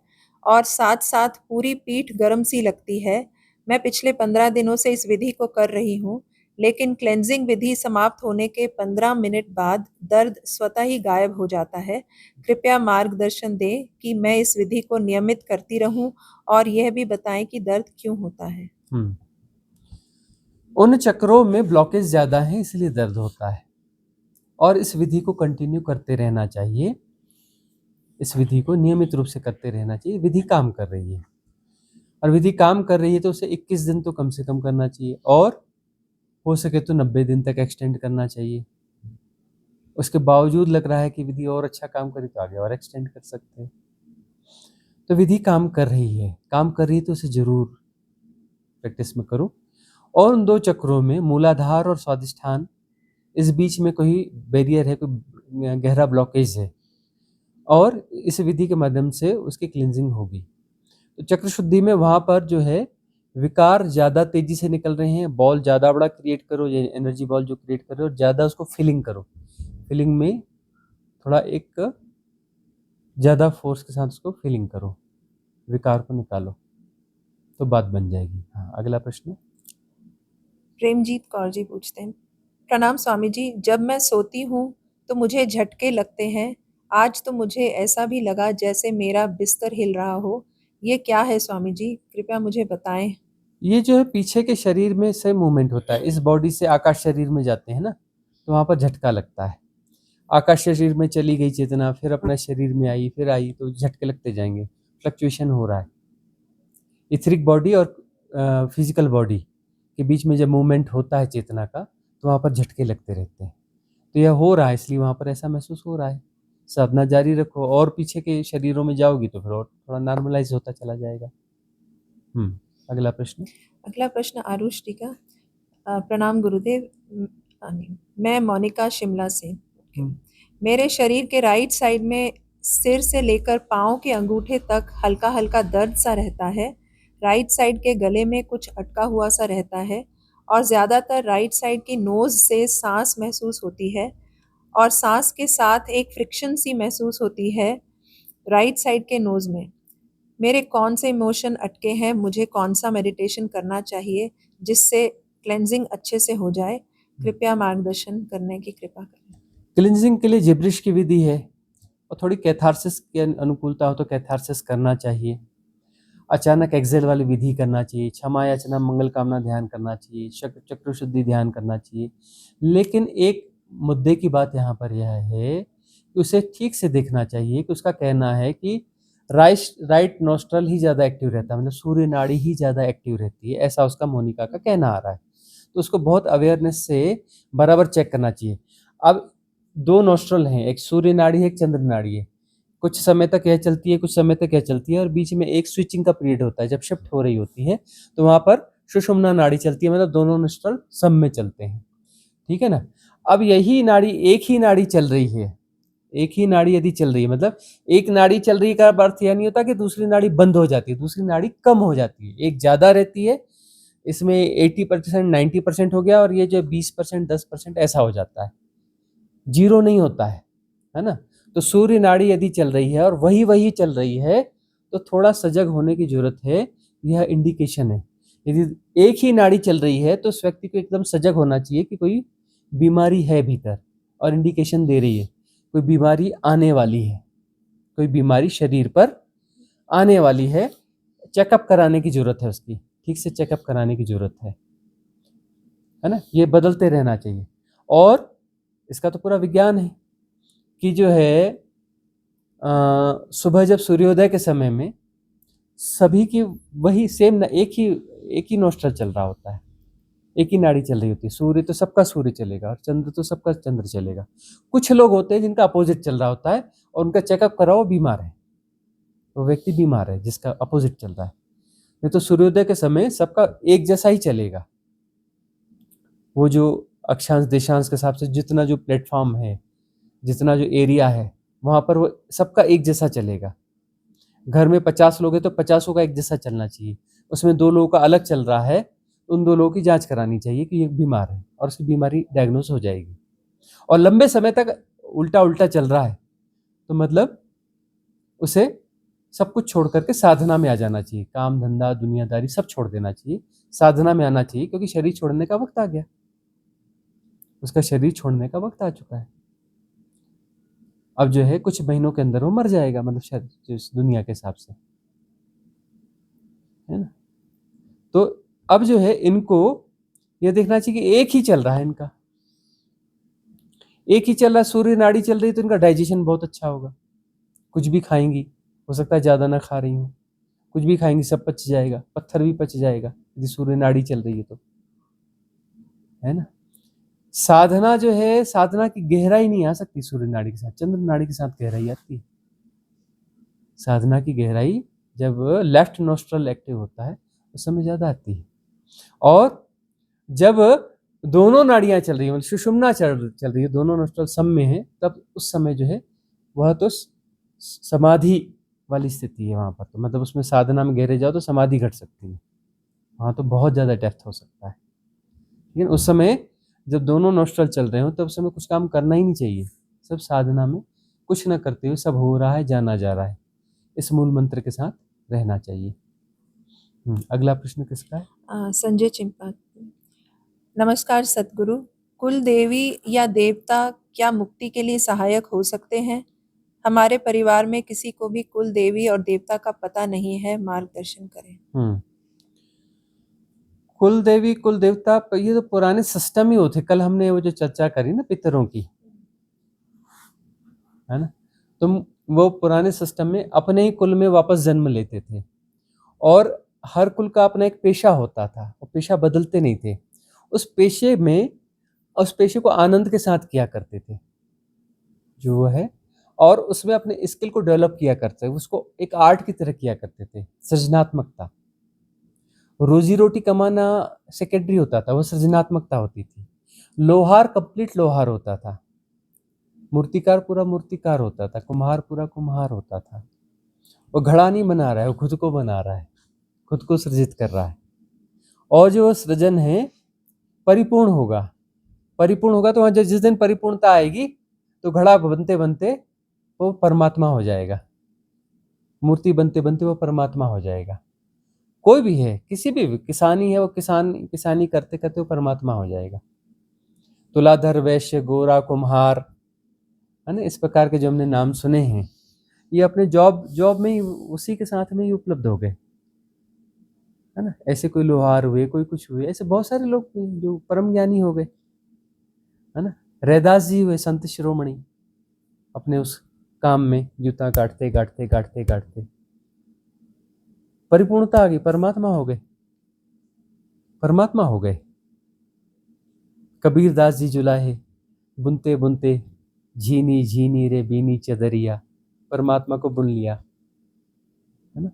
और साथ साथ पूरी पीठ गर्म सी लगती है। मैं पिछले 15 दिनों से इस विधि को कर रही हूँ, लेकिन क्लेंजिंग विधि समाप्त होने के 15 मिनट बाद दर्द स्वतः ही गायब हो जाता है। कृपया मार्गदर्शन दें कि मैं इस विधि को नियमित करती रहूं और यह भी बताएं कि दर्द क्यों होता है। उन चक्रों में ब्लॉकेज ज्यादा है, इसलिए दर्द होता है और इस विधि को कंटिन्यू करते रहना चाहिए। इस विधि को नियमित रूप से करते रहना चाहिए। विधि काम कर रही है और विधि काम कर रही है तो उसे 21 दिन तो कम से कम करना चाहिए और हो सके तो 90 दिन तक एक्सटेंड करना चाहिए। उसके बावजूद लग रहा है कि विधि और अच्छा काम करे तो आगे और एक्सटेंड कर सकते हैं। तो विधि काम कर रही है, काम कर रही है तो उसे जरूर प्रैक्टिस में करो। और उन दो चक्रों में मूलाधार और स्वादिष्ठान, इस बीच में कोई बैरियर है, कोई गहरा ब्लॉकेज है और इस विधि के माध्यम से उसकी क्लींजिंग होगी। तो चक्र शुद्धि में वहाँ पर जो है विकार ज़्यादा तेजी से निकल रहे हैं। बॉल ज़्यादा बड़ा क्रिएट करो, ये एनर्जी बॉल जो क्रिएट करो, और ज़्यादा उसको फिलिंग करो। फिलिंग में थोड़ा एक ज़्यादा फोर्स के साथ उसको फिलिंग करो, विकार को निकालो तो बात बन जाएगी। हाँ, अगला प्रश्न। प्रेमजीत कौर जी पूछते हैं, प्रणाम स्वामी जी, जब मैं सोती हूँ तो मुझे झटके लगते हैं। आज तो मुझे ऐसा भी लगा जैसे मेरा बिस्तर हिल रहा हो। ये क्या है स्वामी जी, कृपया मुझे बताएं। ये जो है पीछे के शरीर में से मूवमेंट होता है। इस बॉडी से आकाश शरीर में जाते हैं ना, तो वहाँ पर झटका लगता है। आकाश शरीर में चली गई चेतना, फिर अपना शरीर में आई, फिर आई, तो झटके लगते जाएंगे। फ्लक्चुएशन हो रहा है। इथरिक बॉडी और फिजिकल बॉडी के बीच में जब मूवमेंट होता है चेतना का, तो वहाँ पर झटके लगते रहते हैं। तो यह हो रहा है, इसलिए वहाँ पर ऐसा महसूस हो रहा है। साधना जारी रखो और पीछे के शरीरों में जाओगी तो फिर और थोड़ा नॉर्मलाइज होता चला जाएगा। अगला प्रश्न। अगला प्रश्न आरुष जी का। प्रणाम गुरुदेव, मैं मोनिका शिमला से। मेरे शरीर के राइट साइड में सिर से लेकर पाँव के अंगूठे तक हल्का हल्का दर्द सा रहता है। राइट साइड के गले में कुछ अटका हुआ सा रहता है और ज़्यादातर राइट साइड की नोज़ से सांस महसूस होती है और सांस के साथ एक फ्रिक्शन सी महसूस होती है राइट साइड के नोज़ में। मेरे कौन से इमोशन अटके हैं, मुझे कौन सा मेडिटेशन करना चाहिए जिससे क्लेंजिंग अच्छे से हो जाए? कृपया मार्गदर्शन करने की कृपा करें। क्लिनजिंग के लिए जिब्रिश की विधि है और थोड़ी कैथारसिस की अनुकूलता हो तो कैथारसिस करना चाहिए। अचानक एक्सेल वाली विधि करना चाहिए। क्षमा याचना मंगल कामना ध्यान करना चाहिए। चक्र शुद्धि ध्यान करना चाहिए। लेकिन एक मुद्दे की बात यहाँ पर यह है कि उसे ठीक से देखना चाहिए कि उसका कहना है कि राइट नोस्ट्रल ही ज़्यादा एक्टिव रहता है, मतलब सूर्य नाड़ी ही ज़्यादा एक्टिव रहती है, ऐसा उसका मोनिका का कहना आ रहा है। तो उसको बहुत अवेयरनेस से बराबर चेक करना चाहिए। अब दो नोस्ट्रल हैं, एक सूर्य नाड़ी है, एक चंद्र नाड़ी है। कुछ समय तक यह चलती है, कुछ समय तक यह चलती है और बीच में एक स्विचिंग का पीरियड होता है। जब शिफ्ट हो रही होती है तो वहाँ पर सुषुम्ना नाड़ी चलती है, मतलब दोनों नोस्ट्रल सम में चलते हैं। ठीक है ना। अब यही नाड़ी, एक ही नाड़ी चल रही है, एक ही नाड़ी यदि चल रही है, मतलब एक नाड़ी चल रही का अर्थ यह नहीं होता कि दूसरी नाड़ी बंद हो जाती है, दूसरी नाड़ी कम हो जाती है। एक ज़्यादा रहती है, इसमें 80% 90% हो गया और ये जो 20% 10% ऐसा हो जाता है, जीरो नहीं होता है ना। तो सूर्य नाड़ी यदि चल रही है और वही चल रही है तो थोड़ा सजग होने की जरूरत है। यह इंडिकेशन है। यदि एक ही नाड़ी चल रही है तो उस व्यक्ति को एकदम सजग होना चाहिए कि कोई बीमारी है भीतर और इंडिकेशन दे रही है। कोई बीमारी आने वाली है, कोई बीमारी शरीर पर आने वाली है, चेकअप कराने की ज़रूरत है, उसकी ठीक से चेकअप कराने की ज़रूरत है ना। ये बदलते रहना चाहिए। और इसका तो पूरा विज्ञान है कि जो है सुबह जब सूर्योदय के समय में सभी की वही सेम एक ही नोस्ट्रल चल रहा होता है, एक ही नाड़ी चल रही होती है। सूर्य तो सबका सूर्य चलेगा और चंद्र तो सबका चंद्र चलेगा। कुछ लोग होते हैं जिनका अपोजिट चल रहा होता है और उनका चेकअप कराओ बीमार है, वो व्यक्ति बीमार है जिसका अपोजिट चल रहा है। नहीं तो सूर्योदय के समय सबका एक जैसा ही चलेगा। वो जो अक्षांश देशांश के हिसाब से जितना जो प्लेटफॉर्म है, जितना जो एरिया है, वहाँ पर वो सबका एक जैसा चलेगा। घर में 50 लोग हैं तो 50 का एक जैसा चलना चाहिए। उसमें 2 लोगों का अलग चल रहा है, उन 2 लोगों की जांच करानी चाहिए कि ये बीमार है और उसकी बीमारी डायग्नोस हो जाएगी। और लंबे समय तक उल्टा उल्टा चल रहा है तो मतलब उसे सब कुछ छोड़ करके साधना में आ जाना चाहिए। काम धंधा दुनियादारी सब छोड़ देना चाहिए, साधना में आना चाहिए, क्योंकि शरीर छोड़ने का वक्त आ गया, उसका शरीर छोड़ने का वक्त आ चुका है। अब जो है कुछ महीनों के अंदर वो मर जाएगा, मतलब शायद इस दुनिया के हिसाब से, है ना। तो अब जो है इनको ये देखना चाहिए कि एक ही चल रहा है, इनका एक ही चल रहा है। सूर्य नाड़ी चल रही है तो इनका डाइजेशन बहुत अच्छा होगा। कुछ भी खाएंगी, हो सकता है ज़्यादा ना खा रही हूँ, कुछ भी खाएंगी सब पच जाएगा, पत्थर भी पच जाएगा यदि सूर्य नाड़ी चल रही है तो, है ना। साधना जो है, साधना की गहराई नहीं आ सकती सूर्य नाड़ी के साथ, चंद्र नाड़ी के साथ गहराई आती है। साधना की गहराई जब लेफ्ट नोस्ट्रल एक्टिव होता है उस समय ज़्यादा आती है। और जब दोनों नाड़ियाँ चल रही हैं, मतलब सुषुम्ना चल रही है, दोनों नोस्ट्रल सम में है, तब उस समय जो है वह तो समाधि वाली स्थिति है वहाँ पर। तो मतलब उसमें साधना में गहरे जाओ तो समाधि घट सकती है, वहाँ तो बहुत ज़्यादा डेप्थ हो सकता है। लेकिन उस समय जब दोनों नोस्ट्रल चल रहे हो तब उस समय कुछ काम करना ही नहीं चाहिए, सब साधना में कुछ न करते हुए सब हो रहा है, जाना जा रहा है, इस मूल मंत्र के साथ रहना चाहिए। अगला प्रश्न किसका है? संजय चिंपा। नमस्कार सद्गुरु, कुल देवी या देवता क्या मुक्ति के लिए सहायक हो सकते हैं? हमारे परिवार में किसी को भी कुल देवी और देवता का पता नहीं है, मार्गदर्शन करें। कुल देवी कुल देवता ये तो पुराने सिस्टम ही होते। कल हमने वो जो चर्चा करी ना पितरों की, है ना, तो वो पुराने सिस्टम में अपने ही कुल में वापस जन्म लेते थे और हर कुल का अपना एक पेशा होता था और पेशा बदलते नहीं थे। उस पेशे को आनंद के साथ किया करते थे जो वो है, और उसमें अपने स्किल को डेवलप किया करते थे, उसको एक आर्ट की तरह किया करते थे। सृजनात्मकता, रोजी रोटी कमाना सेकेंडरी होता था, वो सृजनात्मकता होती थी। लोहार कंप्लीट लोहार होता था, मूर्तिकार पूरा मूर्तिकार होता था, कुम्हार पूरा कुम्हार होता था। वो घड़ा नहीं बना रहा है, वो खुद को बना रहा है, खुद को सृजित कर रहा है। और जो सृजन है परिपूर्ण होगा तो वहाँ जिस दिन परिपूर्णता आएगी तो घड़ा बनते बनते वो परमात्मा हो जाएगा, मूर्ति बनते बनते वो परमात्मा हो जाएगा। कोई भी है, किसी भी किसानी है, वो किसानी करते करते वो परमात्मा हो जाएगा। तुलाधर, वैश्य, गोरा, कुम्हार, है ना, इस प्रकार के जो हमने नाम सुने हैं, ये अपने जॉब में ही उसी के साथ में ही उपलब्ध हो गए, है ना। ऐसे कोई लोहार हुए, कोई कुछ हुए, ऐसे बहुत सारे लोग जो परम ज्ञानी हो गए, है ना। रैदास जी हुए संत शिरोमणि, अपने उस काम में जूता काटते काटते काटते काटते परिपूर्णता आ गई, परमात्मा हो गए। कबीर दास जी जुलाहे, बुनते बुनते झीनी झीनी रे बीनी चदरिया, परमात्मा को बुन लिया, है ना।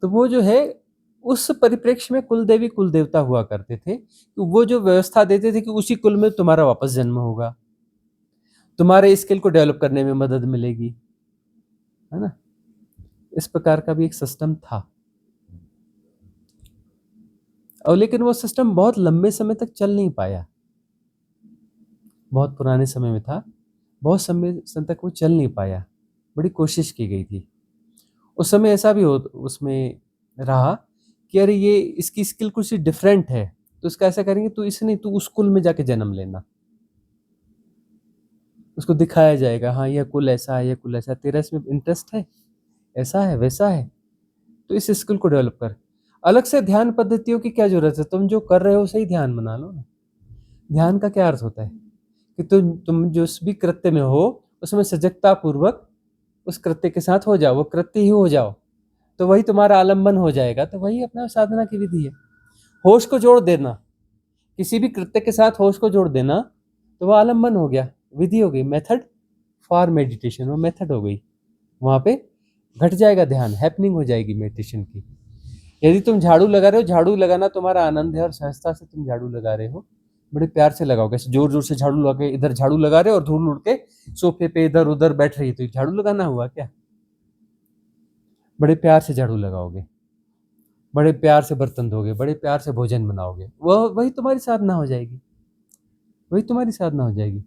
तो वो जो है उस परिप्रेक्ष्य में कुल देवी कुल देवता हुआ करते थे, वो जो व्यवस्था देते थे कि उसी कुल में तुम्हारा वापस जन्म होगा, तुम्हारे स्किल को डेवलप करने में मदद मिलेगी, है ना। इस प्रकार का भी एक सिस्टम था। और लेकिन वो सिस्टम बहुत लंबे समय तक चल नहीं पाया, बहुत पुराने समय में था, बहुत समय तक वो चल नहीं पाया। बड़ी कोशिश की गई थी। उस समय ऐसा भी उसमें रहा कि अरे ये इसकी स्किल कुछ डिफरेंट है, तो इसका ऐसा करेंगे, तू उस स्कूल में जाके जन्म लेना, उसको दिखाया जाएगा, हाँ यह कुल ऐसा है, यह कुल ऐसा है, तेरा इसमें इंटरेस्ट है, ऐसा है वैसा है, तो इस स्किल को डेवलप कर। अलग से ध्यान पद्धतियों की क्या जरूरत है, तुम जो कर रहे हो सही ध्यान बना लो ना। ध्यान का क्या अर्थ होता है कि तुम जो भी कृत्य में हो उसमें सजगता पूर्वक उस कृत्य के साथ हो जाओ, वो कृत्य ही हो जाओ, तो वही तुम्हारा आलम्बन हो जाएगा। तो वही अपना साधना की विधि है, होश को जोड़ देना, किसी भी कृत्य के साथ होश को जोड़ देना, तो वो आलम्बन हो गया, विधि हो गई, मेथड फॉर मेडिटेशन, वो मेथड हो गई। वहाँ पे घट जाएगा ध्यान, हैपनिंग हो जाएगी मेडिटेशन की। यदि तुम झाड़ू लगा रहे हो, झाड़ू लगाना तुम्हारा आनंद है और सहजता से तुम झाड़ू लगा रहे हो, बड़े प्यार से लगाओगे, जोर जोर से झाड़ू लगा के इधर झाड़ू लगा रहे हो और धूल उड़ के सोफे पे इधर उधर बैठ रही है, तो झाड़ू लगाना हुआ क्या? बड़े प्यार से झाड़ू लगाओगे, बड़े प्यार से बर्तन धोगे, बड़े प्यार से भोजन बनाओगे, वही तुम्हारी साधना हो जाएगी, वही तुम्हारी साधना हो जाएगी।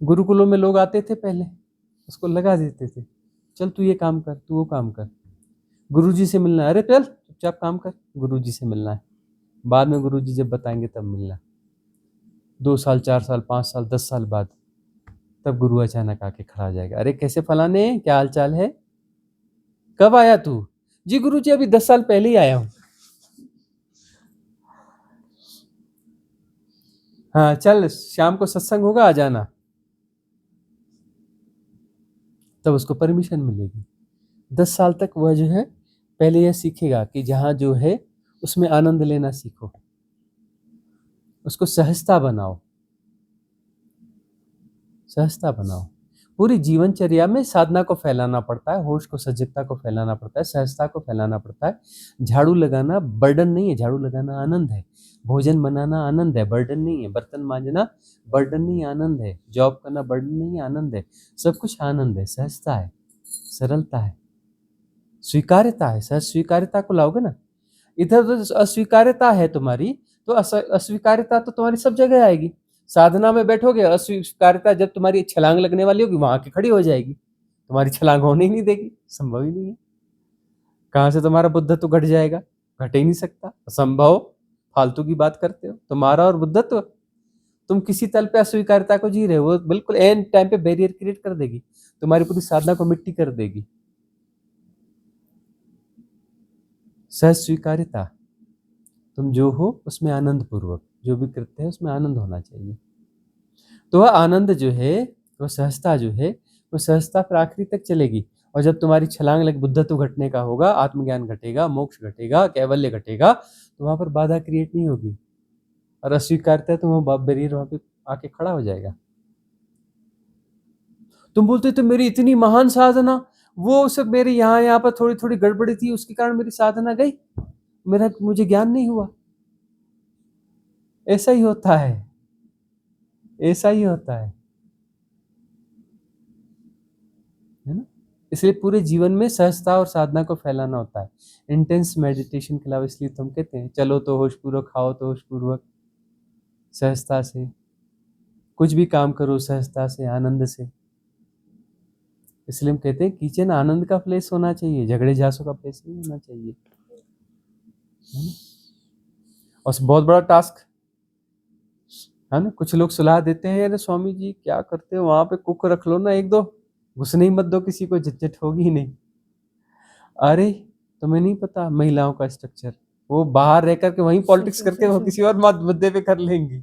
गुरुकुलों में लोग आते थे पहले, उसको लगा देते थे, चल तू ये काम कर, तू वो काम कर, गुरुजी से मिलना है, अरे चल चुपचाप काम कर, गुरुजी से मिलना है, बाद में गुरुजी जब बताएंगे तब मिलना। 2 साल 4 साल 5 साल 10 साल बाद तब गुरु अचानक आके खड़ा हो जाएगा, अरे कैसे फलाने, क्या हाल चाल है, कब आया तू? जी गुरुजी अभी 10 साल पहले ही आया हूँ। हाँ चल शाम को सत्संग होगा, आ जाना। तब उसको परमिशन मिलेगी। 10 साल तक वह जो है पहले यह सीखेगा कि जहाँ जो है उसमें आनंद लेना सीखो, उसको सहजता बनाओ, सहजता बनाओ। पूरी जीवनचर्या में साधना को फैलाना पड़ता है, होश को सजगता को फैलाना पड़ता है, सहजता को फैलाना पड़ता है। झाड़ू लगाना बर्डन नहीं है, झाड़ू लगाना आनंद है, भोजन बनाना आनंद है, बर्डन नहीं है, बर्तन मांजना बर्डन नहीं, आनंद है, जॉब करना बर्डन नहीं, आनंद है, सब कुछ आनंद है, सहजता है, सरलता है, स्वीकार्यता है। सहज स्वीकार्यता को लाओगे ना, इधर तो अस्वीकार्यता है तुम्हारी, तो अस्वीकार्यता तो तुम्हारी सब जगह आएगी। साधना में बैठोगे, अस्वीकार्यता जब तुम्हारी छलांग लगने वाली होगी वहां आके खड़ी हो जाएगी, तुम्हारी छलांग होने ही नहीं देगी, संभव ही नहीं है। कहाँ से तुम्हारा बुद्धत्व घट जाएगा, घट ही नहीं सकता, असंभव, फालतू की बात करते हो। तुम्हारा और बुद्धत्व, तुम किसी तल पे अस्वीकार्यता को जी रहे हो, वो बिल्कुल एन टाइम पे बैरियर क्रिएट कर देगी, तुम्हारी पूरी साधना को मिट्टी कर देगी। सहज स्वीकार्यता, तुम जो हो उसमें आनंद पूर्वक, जो भी करते हैं उसमें आनंद होना चाहिए। तो वह आनंद जो है, वह सहजता जो है, वह सहजता फिर आखिरी तक चलेगी। और जब तुम्हारी छलांग लग बुद्धत्व घटने का होगा, आत्मज्ञान घटेगा, मोक्ष घटेगा, कैवल्य घटेगा, तो वहां पर बाधा क्रिएट नहीं होगी। और अस्वीकारता है तो वह बैरियर वहां पे आके खड़ा हो जाएगा। तुम बोलते तो मेरी इतनी महान साधना, वो सब मेरे यहाँ पर थोड़ी थोड़ी गड़बड़ी थी, उसके कारण मेरी साधना गई, मुझे ज्ञान नहीं हुआ। ऐसा ही होता है, ऐसा ही होता है ना। इसलिए पूरे जीवन में सहजता और साधना को फैलाना होता है। इंटेंस मेडिटेशन के अलावा इसलिए तो हम कहते हैं चलो तो होशपूर्वक, खाओ तो होशपूर्वक, सहजता से, कुछ भी काम करो सहजता से, आनंद से। इसलिए हम कहते हैं किचन आनंद का प्लेस होना चाहिए, झगड़े झांसों का प्लेस नहीं होना चाहिए। और बहुत बड़ा टास्क है ना। कुछ लोग सलाह देते हैं, अरे स्वामी जी क्या करते हो, वहां पे कुक रख लो ना, एक दो, घुसने ही मत दो किसी को, झंझट होगी ही नहीं। अरे तुम्हें नहीं पता महिलाओं का स्ट्रक्चर, वो बाहर रह करके वहीं पॉलिटिक्स करके वो किसी और मुद्दे पे कर लेंगी,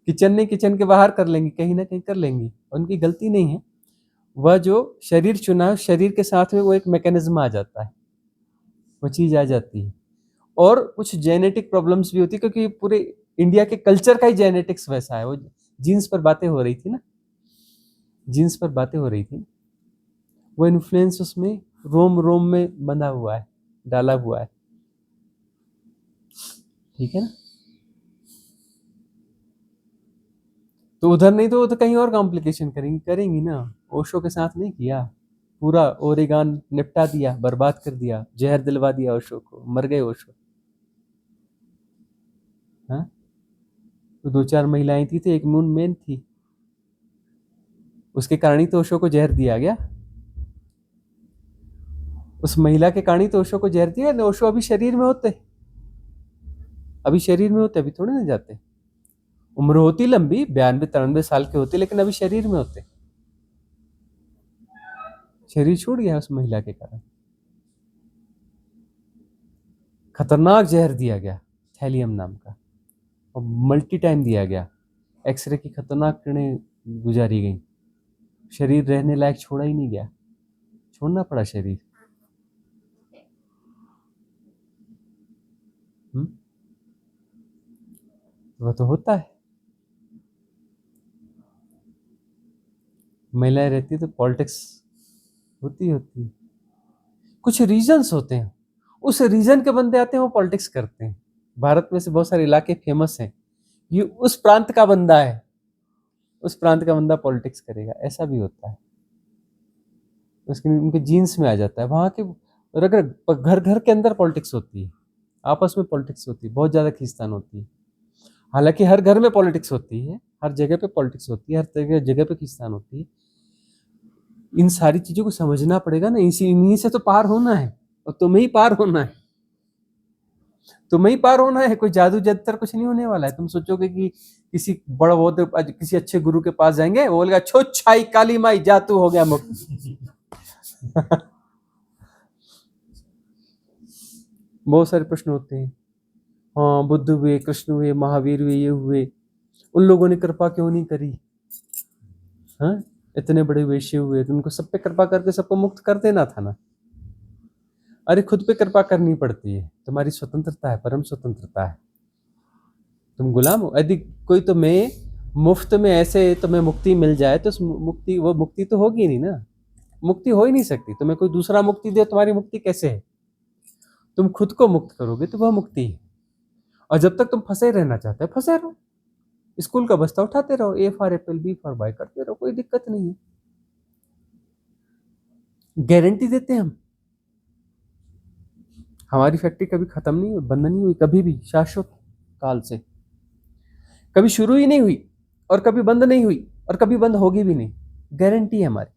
किचन नहीं, किचन के बाहर कर लेंगी, कहीं ना कहीं कर लेंगी, उनकी गलती नहीं है। वह जो शरीर चुना है, शरीर के साथ में वो एक मैकेनिज्म आ जाता है, वो चीज आ जाती है। और कुछ जेनेटिक प्रॉब्लम्स भी होती है, क्योंकि पूरे इंडिया के कल्चर का ही जेनेटिक्स वैसा है। वो जीन्स पर बातें हो रही थी ना, जीन्स पर बातें हो रही थी, वो इन्फ्लुएंस उसमें रोम रोम में बंधा हुआ है, डाला हुआ है, ठीक है ना। तो उधर नहीं तो वो तो कहीं और कॉम्प्लिकेशन करेंगी ना। ओशो के साथ नहीं किया, पूरा ओरेगान निपटा दिया, बर्बाद कर दिया, जहर दिलवा दिया ओशो को, मर गए ओशो। हाँ, तो 2-4 महिलाएं थी, एक मून मेन थी, उसके कारण ही तो ओशो को जहर दिया गया, उस महिला के कारण ही तो ओशो को जहर दिया। ओशो अभी शरीर में होते, अभी शरीर में होते, अभी थोड़े ना जाते। उम्र होती लंबी, 92-93 साल के होते, लेकिन अभी शरीर में होते, शरीर छूट गया उस महिला के कारण। खतरनाक जहर दिया गया थैलियम नाम का, और मल्टी टाइम दिया गया, एक्सरे की खतरनाक किरणें गुजारी गई, शरीर रहने लायक छोड़ा ही नहीं गया, छोड़ना पड़ा शरीर। वह तो होता है, महिलाएं रहती तो पॉलिटिक्स होती होती। कुछ रीजन्स होते हैं, उस रीजन के बंदे आते हैं, वो पॉलिटिक्स करते हैं। भारत में से बहुत सारे इलाके फेमस हैं, ये उस प्रांत का बंदा है, उस प्रांत का बंदा पॉलिटिक्स करेगा, ऐसा भी होता है। उसके उनके जीन्स में आ जाता है। वहाँ के घर घर के अंदर पॉलिटिक्स होती है, आपस में पॉलिटिक्स होती है, बहुत ज़्यादा खींचतान होती है। हालांकि हर घर में पॉलिटिक्स होती है, हर जगह पे पॉलिटिक्स होती है, हर जगह पे खींचतान होती है। इन सारी चीज़ों को समझना पड़ेगा ना, इन्हीं से तो पार होना है, और तुम्हें ही पार होना है, तुम्हें ही पार होना है। कोई जादू जंतर कुछ नहीं होने वाला है। तुम सोचोगे कि किसी बड़ा बहुत किसी अच्छे गुरु के पास जाएंगे, वो बोलेगा छो छाई काली माई जा तू हो गया मुक्त। बहुत सारे प्रश्न होते हैं, हाँ बुद्ध हुए, कृष्ण हुए, महावीर हुए, ये हुए, उन लोगों ने कृपा क्यों नहीं करी? हाँ, इतने बड़े वैश्य हुए तो उनको सब पे कृपा करके सबको मुक्त कर देना था ना। अरे खुद पे कृपा करनी पड़ती है, तुम्हारी स्वतंत्रता है, परम स्वतंत्रता है, तुम गुलाम हो। यदि कोई तुम्हें मुफ्त में ऐसे तुम्हें मुक्ति मिल जाए तो वो मुक्ति तो होगी नहीं ना, मुक्ति हो ही नहीं सकती। तुम्हें कोई दूसरा मुक्ति दे, तुम्हारी मुक्ति कैसे है? तुम खुद को मुक्त करोगे तो वह मुक्ति है। और जब तक तुम फंसे रहना चाहते हो, फंसे रहो, स्कूल का बस्ता उठाते रहो, A for apple, B for boy करते रहो, कोई दिक्कत नहीं है। गारंटी देते हैं हम, हमारी फैक्ट्री कभी खत्म नहीं हुई, बंद नहीं हुई, कभी भी, शाश्वत काल से कभी शुरू ही नहीं हुई, और कभी बंद नहीं हुई, और कभी बंद होगी भी नहीं। गारंटी है हमारी।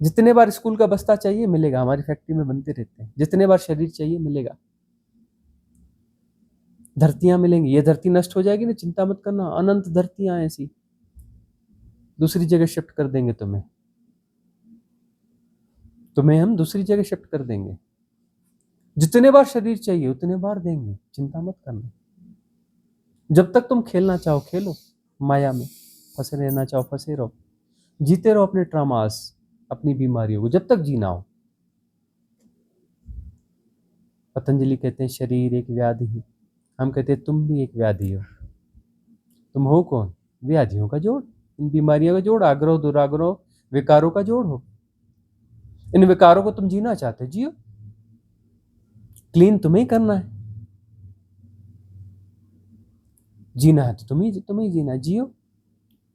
जितने बार स्कूल का बस्ता चाहिए मिलेगा, हमारी फैक्ट्री में बनते रहते हैं। जितने बार शरीर चाहिए मिलेगा, धरतियां मिलेंगी। ये धरती नष्ट हो जाएगी ना, चिंता मत करना, अनंत धरतियां ऐसी, दूसरी जगह शिफ्ट कर देंगे तुम्हें हम दूसरी जगह शिफ्ट कर देंगे। जितने बार शरीर चाहिए उतने बार देंगे, चिंता मत करना। जब तक तुम खेलना चाहो खेलो, माया में फंसे रहना चाहो फंसे रहो, जीते रहो अपने ट्रामास, अपनी बीमारियों को, जब तक जीना हो। पतंजलि कहते हैं शरीर एक व्याधि है, हम कहते हैं तुम भी एक व्याधि हो। तुम हो कौन? व्याधियों का जोड़, इन बीमारियों का जोड़, आग्रह दुराग्रह विकारों का जोड़ हो। इन विकारों को तुम जीना चाहते हो, जियो, क्लीन तुम्हें करना है। जीना है तो तुम्हें जीना है, जियो,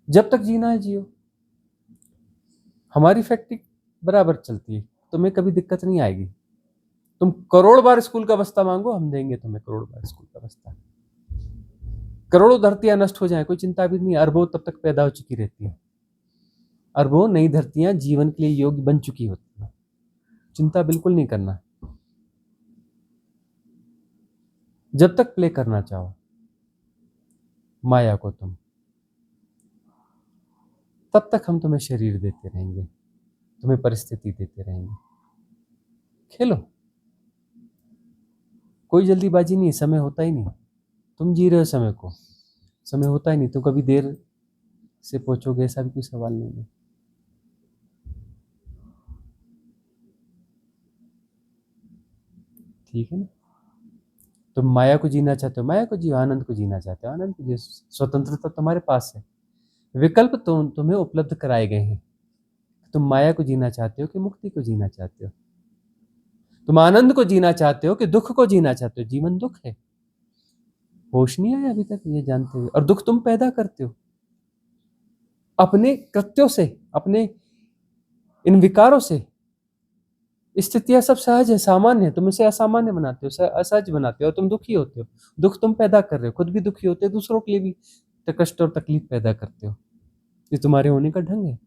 जब तक जीना है जियो। हमारी फैक्ट्री बराबर चलती है, तुम्हें कभी दिक्कत नहीं आएगी। तुम करोड़ बार स्कूल का बस्ता मांगो, हम देंगे तुम्हें करोड़ बार स्कूल का बस्ता। करोड़ों धरतियां नष्ट हो जाए कोई चिंता भी नहीं, अरबों तब तक पैदा हो चुकी रहती है, अरबों नई धरतियां जीवन के लिए योग्य बन चुकी होती है, चिंता बिल्कुल नहीं करना। जब तक प्ले करना चाहो माया को तुम, तब तक हम तुम्हें शरीर देते रहेंगे, तुम्हें परिस्थिति देते रहेंगे। खेलो, कोई जल्दीबाजी नहीं, समय होता ही नहीं। तुम जी रहे हो समय को, समय होता ही नहीं। तुम कभी देर से पहुंचोगे ऐसा भी कोई सवाल नहीं है। ठीक है ना? तुम माया को जीना चाहते हो, माया को जियो, आनंद को जीना चाहते हो, आनंद को जियो। स्वतंत्रता तुम्हारे पास है, विकल्प तुम्हें उपलब्ध कराए गए हैं। तुम माया को जीना चाहते हो कि मुक्ति को जीना चाहते हो, तुम आनंद को जीना चाहते हो कि दुख को जीना चाहते हो। जीवन दुख है, होश नहीं आया अभी तक ये जानते हुए, और दुख तुम पैदा करते हो अपने कृत्यों से, अपने इन विकारों से। स्थितियां सब सहज है, सामान्य है, तुम इसे असामान्य बनाते हो, असहज बनाते हो, और तुम दुखी होते हो। दुख तुम पैदा कर रहे हो, खुद भी दुखी होते हो, दूसरों के लिए भी कष्ट और तकलीफ पैदा करते हो। ये तुम्हारे होने का ढंग है,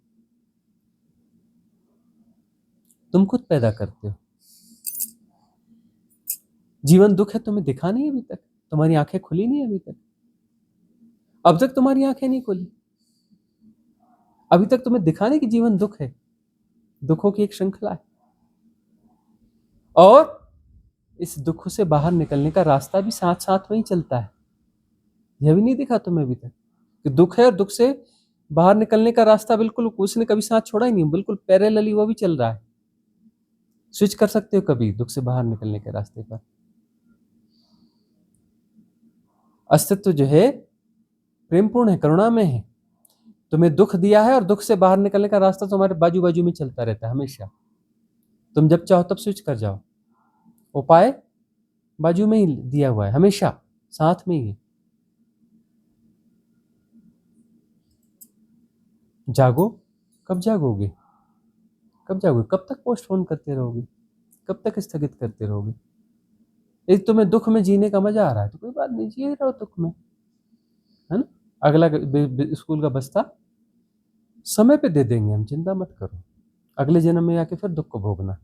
तुम खुद पैदा करते हो। जीवन दुख है, तुम्हें दिखा नहीं अभी तक, तुम्हारी आंखें खुली नहीं अभी तक। अब तक तुम्हारी आंखें नहीं खोली, अभी तक तुम्हें दिखाने की जीवन दुख है, दुखों की एक श्रृंखला है, और इस दुख से बाहर निकलने का रास्ता भी साथ साथ में ही चलता है। यह भी नहीं दिखा तुम्हें अभी तक कि दुख है और दुख से बाहर निकलने का रास्ता बिल्कुल उसने कभी साथ छोड़ा ही नहीं, बिल्कुल पैरेलली वो भी चल रहा है। स्विच कर सकते हो कभी दुख से बाहर निकलने के रास्ते पर। अस्तित्व जो है प्रेमपूर्ण है, करुणामय है, तुम्हें दुख दिया है और दुख से बाहर निकलने का रास्ता तुम्हारे बाजू बाजू में चलता रहता है हमेशा। तुम जब चाहो तब स्विच कर जाओ, उपाय बाजू में ही दिया हुआ है, हमेशा साथ में ही। जागो, कब जागोगे? कब जागोगे? कब तक पोस्टपोन करते रहोगे? कब तक स्थगित करते रहोगे? यदि तुम्हें दुख में जीने का मजा आ रहा है तो कोई बात नहीं, जिए रहो दुख में, है ना। अगला स्कूल का बस्ता समय पे दे देंगे हम, चिंता मत करो। अगले जन्म में आके फिर दुख को भोगना।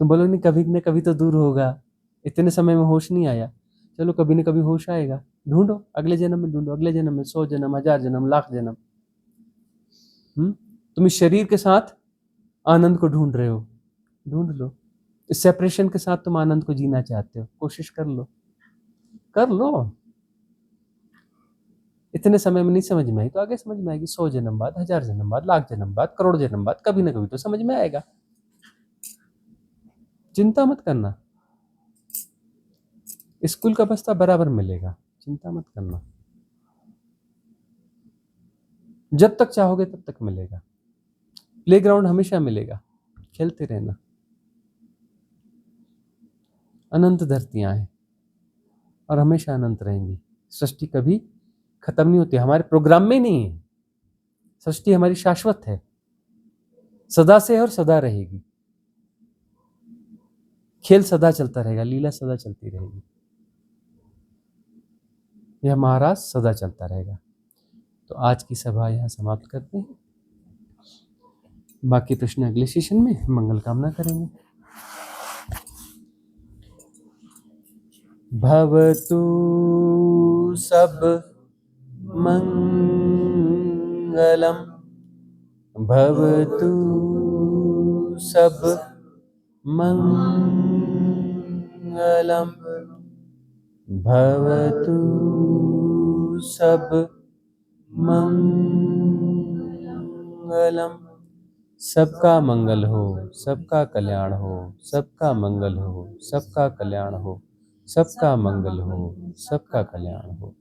तुम बोलोगे नहीं कभी न कभी तो दूर होगा, इतने समय में होश नहीं आया, चलो कभी न कभी होश आएगा, ढूंढो अगले जन्म में, ढूंढो अगले जन्म में, 100 जन्म, 1000 जन्म, लाख जन्म। तुम इस शरीर के साथ आनंद को ढूंढ रहे हो, ढूंढ लो। इस सेपरेशन के साथ तुम आनंद को जीना चाहते हो, कोशिश कर लो, कर लो। इतने समय में नहीं समझ में आई तो आगे समझ में आएगी, 100 जन्म बाद, 1000 जन्म बाद, लाख जन्म बाद, करोड़ जन्म बाद, कभी ना कभी तो समझ में आएगा। चिंता मत करना, स्कूल का बस्ता बराबर मिलेगा, चिंता मत करना। जब तक चाहोगे तब तक मिलेगा, प्लेग्राउंड हमेशा मिलेगा, खेलते रहना। अनंत धरतियां हैं और हमेशा अनंत रहेंगी। सृष्टि कभी खत्म नहीं होती, हमारे प्रोग्राम में नहीं है। सृष्टि हमारी शाश्वत है, सदा से और सदा रहेगी। खेल सदा चलता रहेगा, लीला सदा चलती रहेगी, यह महाराज सदा चलता रहेगा। तो आज की सभा यहाँ समाप्त करते हैं, बाकी प्रश्न अगले सेशन में मंगल कामना करेंगे। भवतु सब मंगलम, भवतु सब मंगलम, भवतु सब मंगलम। सबका मंगल हो, सबका कल्याण हो, सबका मंगल हो, सबका कल्याण हो, सबका मंगल हो, सबका कल्याण हो।